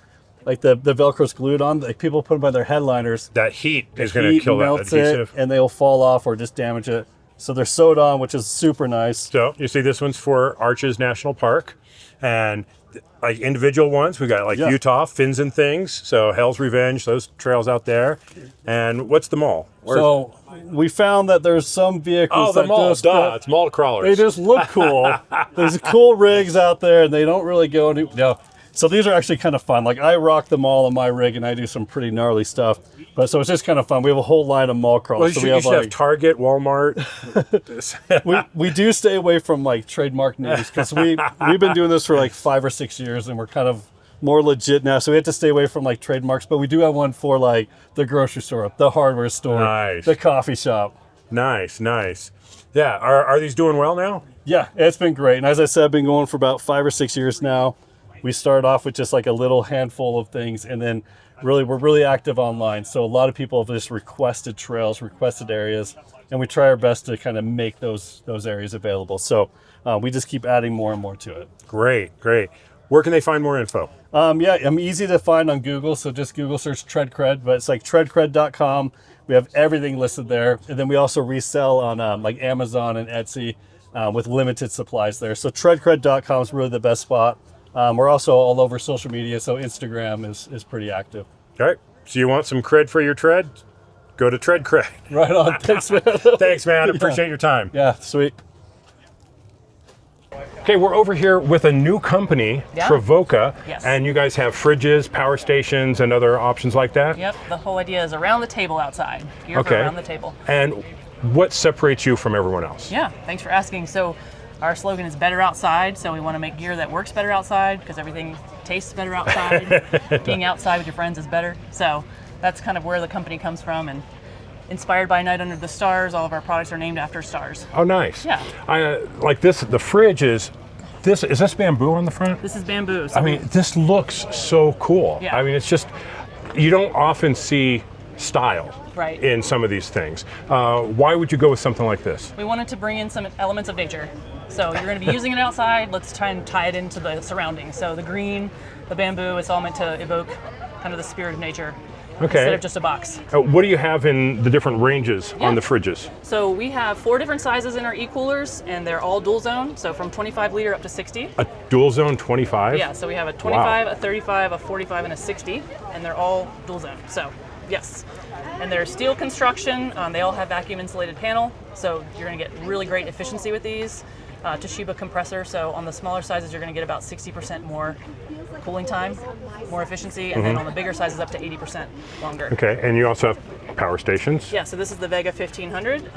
like the Velcro's glued on, like people put them by their headliners. That heat is going to kill that adhesive. And they'll fall off or just damage it. So they're sewed on, which is super nice. So you see this one's for Arches National Park. And like individual ones, we got like Utah, Fins and Things. So Hell's Revenge, those trails out there. And what's the mall? So we found that there's some vehicles the mall, it's mall crawlers. They just look cool. There's cool rigs out there and they don't really go into, so these are actually kind of fun. Like I rock the mall on my rig and I do some pretty gnarly stuff. But so it's just kind of fun. We have a whole line of mall crawlers. Well, you should have Target, Walmart. we do stay away from like trademark names because we've been doing this for like 5 or 6 years and we're kind of more legit now. So we have to stay away from like trademarks, but we do have one for like the grocery store, the hardware store, the coffee shop. Nice, nice. Yeah, are these doing well now? Yeah, it's been great. And as I said, I've been going for about 5 or 6 years now. We started off with just like a little handful of things, and then we're really active online. So a lot of people have just requested trails, requested areas, and we try our best to kind of make those areas available. So we just keep adding more and more to it. Great, great. Where can they find more info? I'm easy to find on Google, so just Google search TreadCred, but it's like treadcred.com. We have everything listed there, and then we also resell on like Amazon and Etsy with limited supplies there. So treadcred.com is really the best spot. We're also all over social media, so Instagram is pretty active. All right, so you want some cred for your tread? Go to TreadCred. Right on, thanks man. Thanks man, appreciate your time. Yeah, sweet. Okay, we're over here with a new company, Travoca, and you guys have fridges, power stations, and other options like that? Yep, the whole idea is around the table outside. Gear for around the table. And what separates you from everyone else? Yeah, thanks for asking. So our slogan is better outside, so we want to make gear that works better outside because everything tastes better outside. Being outside with your friends is better. So that's kind of where the company comes from, and inspired by Night Under the Stars, all of our products are named after stars. Oh, nice. Yeah. Like this, the fridge is this bamboo on the front? This is bamboo. So I mean, this looks so cool. Yeah. I mean, it's just, you don't often see style Right. in some of these things. Why would you go with something like this? We wanted to bring in some elements of nature. So you're going to be using it outside. Let's try and tie it into the surroundings. So the green, the bamboo, it's all meant to evoke kind of the spirit of nature instead of just a box. What do you have in the different ranges on the fridges? So we have 4 different sizes in our e-coolers, and they're all dual zone, so from 25 liter up to 60. A dual zone 25? Yeah, so we have a 25, a 35, a 45, and a 60, and they're all dual zone. So yes. And they're steel construction. They all have vacuum insulated panel, so you're going to get really great efficiency with these. Toshiba compressor, so on the smaller sizes you're going to get about 60% more cooling time, more efficiency, and then on the bigger sizes up to 80% longer. Okay, and you also have power stations? Yeah, so this is the Vega 1500.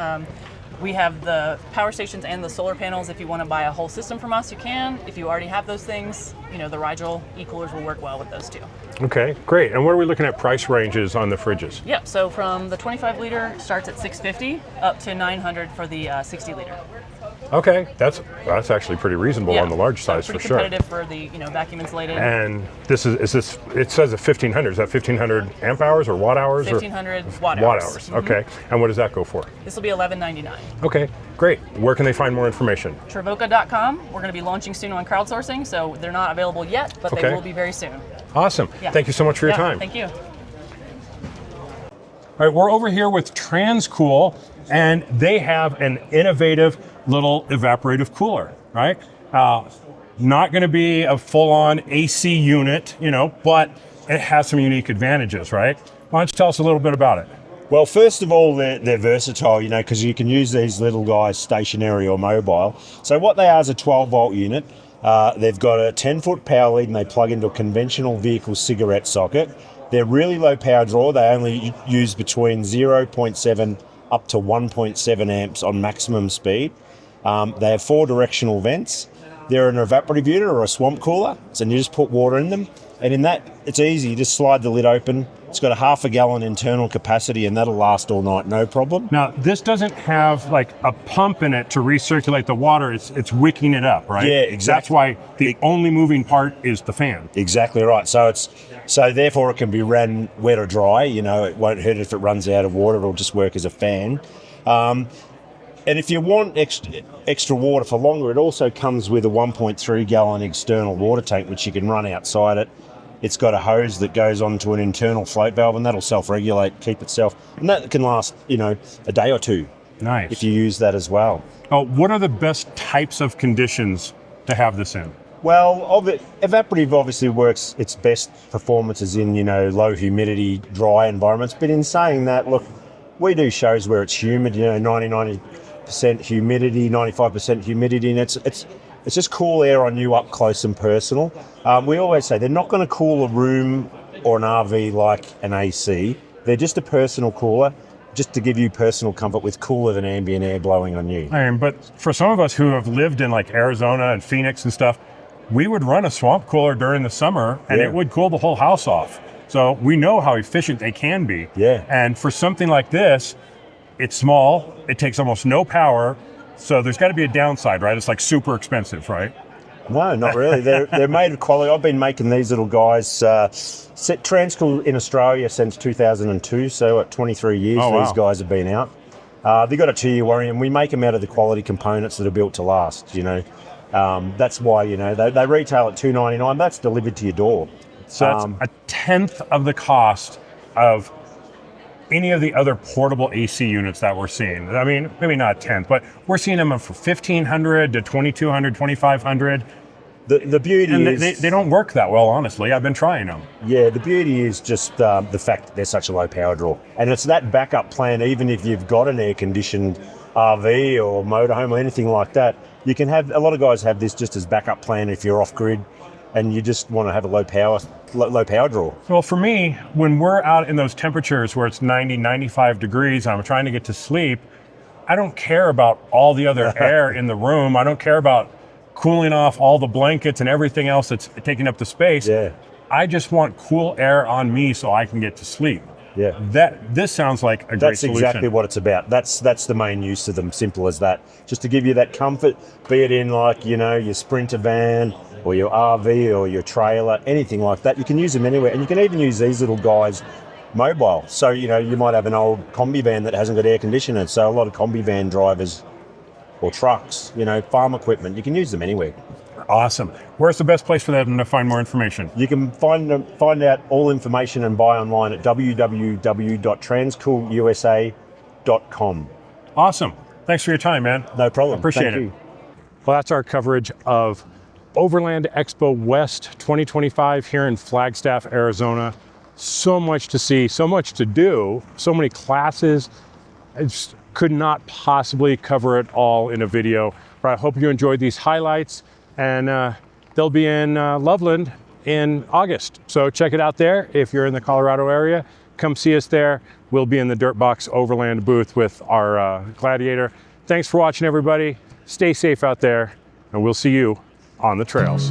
We have the power stations and the solar panels. If you want to buy a whole system from us, you can. If you already have those things, you know, the Rigel e-coolers will work well with those too. Okay, great. And what are we looking at price ranges on the fridges? Yeah, so from the 25 liter starts at $650 up to $900 for the 60 liter. Okay, that's actually pretty reasonable on the large size, pretty for sure. competitive for the, you know, vacuum insulated. And this is this, it says a 1500, is that 1500 amp hours or watt hours? 1500 watt hours. Watt hours, okay. And what does that go for? This will be $11.99. Okay, great. Where can they find more information? Travoca.com. We're going to be launching soon on crowdsourcing, so they're not available yet, but they will be very soon. Awesome. Yeah. Thank you so much for your time. Thank you. All right, we're over here with Transcool, and they have an innovative little evaporative cooler, right? Not going to be a full-on AC unit, you know, but it has some unique advantages, right? Why don't you tell us a little bit about it? Well, first of all, they're versatile, you know, because you can use these little guys stationary or mobile. So what they are is a 12-volt unit. They've got a 10-foot power lead, and they plug into a conventional vehicle cigarette socket. They're really low power draw. They only use between 0.7 up to 1.7 amps on maximum speed. They have 4 directional vents. They're an evaporative unit or a swamp cooler, so you just put water in them. And in that, it's easy. You just slide the lid open. It's got a ½ gallon internal capacity, and that'll last all night, no problem. Now, this doesn't have like a pump in it to recirculate the water. It's wicking it up, right? Yeah, exactly. That's why the only moving part is the fan. Exactly right. So therefore it can be ran wet or dry. You know, it won't hurt if it runs out of water. It'll just work as a fan. And if you want extra water for longer, it also comes with a 1.3 gallon external water tank, which you can run outside it. It's got a hose that goes onto an internal float valve, and that'll self-regulate, keep itself. And that can last, you know, a day or two. Nice. If you use that as well. Oh, what are the best types of conditions to have this in? Well, evaporative obviously works its best performances in, you know, low humidity, dry environments. But in saying that, look, we do shows where it's humid, you know, 90% humidity, 95% humidity, and it's just cool air on you up close and personal. We always say they're not going to cool a room or an RV like an AC. They're just a personal cooler, just to give you personal comfort with cooler than ambient air blowing on you. But for some of us who have lived in like Arizona and Phoenix and stuff, we would run a swamp cooler during the summer, and it would cool the whole house off. So we know how efficient they can be. Yeah. And for something like this, it's small, it takes almost no power, so there's got to be a downside, right? It's like super expensive, right? No, not really. They're made of quality. I've been making these little guys, Transcool in Australia since 2002, so at 23 years these guys have been out. They've got a 2-year warranty, and we make them out of the quality components that are built to last, you know. That's why, you know, they retail at $2.99. That's delivered to your door. So that's a tenth of the cost of any of the other portable AC units that we're seeing. I mean, maybe not a tenth, but we're seeing them for $1,500 to $2,200, $2,500. The beauty is... They don't work that well, honestly. I've been trying them. Yeah, the beauty is just the fact that they're such a low power draw. And it's that backup plan, even if you've got an air-conditioned RV or motorhome or anything like that, you can have, a lot of guys have this just as backup plan if you're off-grid and you just want to have a low power draw. Well, for me, when we're out in those temperatures where it's 90, 95 degrees and I'm trying to get to sleep, I don't care about all the other air in the room. I don't care about cooling off all the blankets and everything else that's taking up the space. Yeah. I just want cool air on me so I can get to sleep. Yeah. This sounds like a great solution. That's exactly what it's about. That's the main use of them, simple as that. Just to give you that comfort, be it in like, you know, your Sprinter van or your RV or your trailer, anything like that. You can use them anywhere. And you can even use these little guys mobile. So, you know, you might have an old combi van that hasn't got air conditioning. So a lot of combi van drivers or trucks, you know, farm equipment, you can use them anywhere. Awesome. Where's the best place for them to find more information? You can find out all information and buy online at www.transcoolusa.com. Awesome. Thanks for your time, man. No problem. Appreciate it. Well, that's our coverage of Overland Expo West 2025 here in Flagstaff, Arizona. So much to see, so much to do, so many classes. I just could not possibly cover it all in a video, but I hope you enjoyed these highlights, and they'll be in Loveland in August. So check it out there. If you're in the Colorado area, come see us there. We'll be in the Dirtbox Overland booth with our Gladiator. Thanks for watching, everybody. Stay safe out there, and we'll see you on the trails.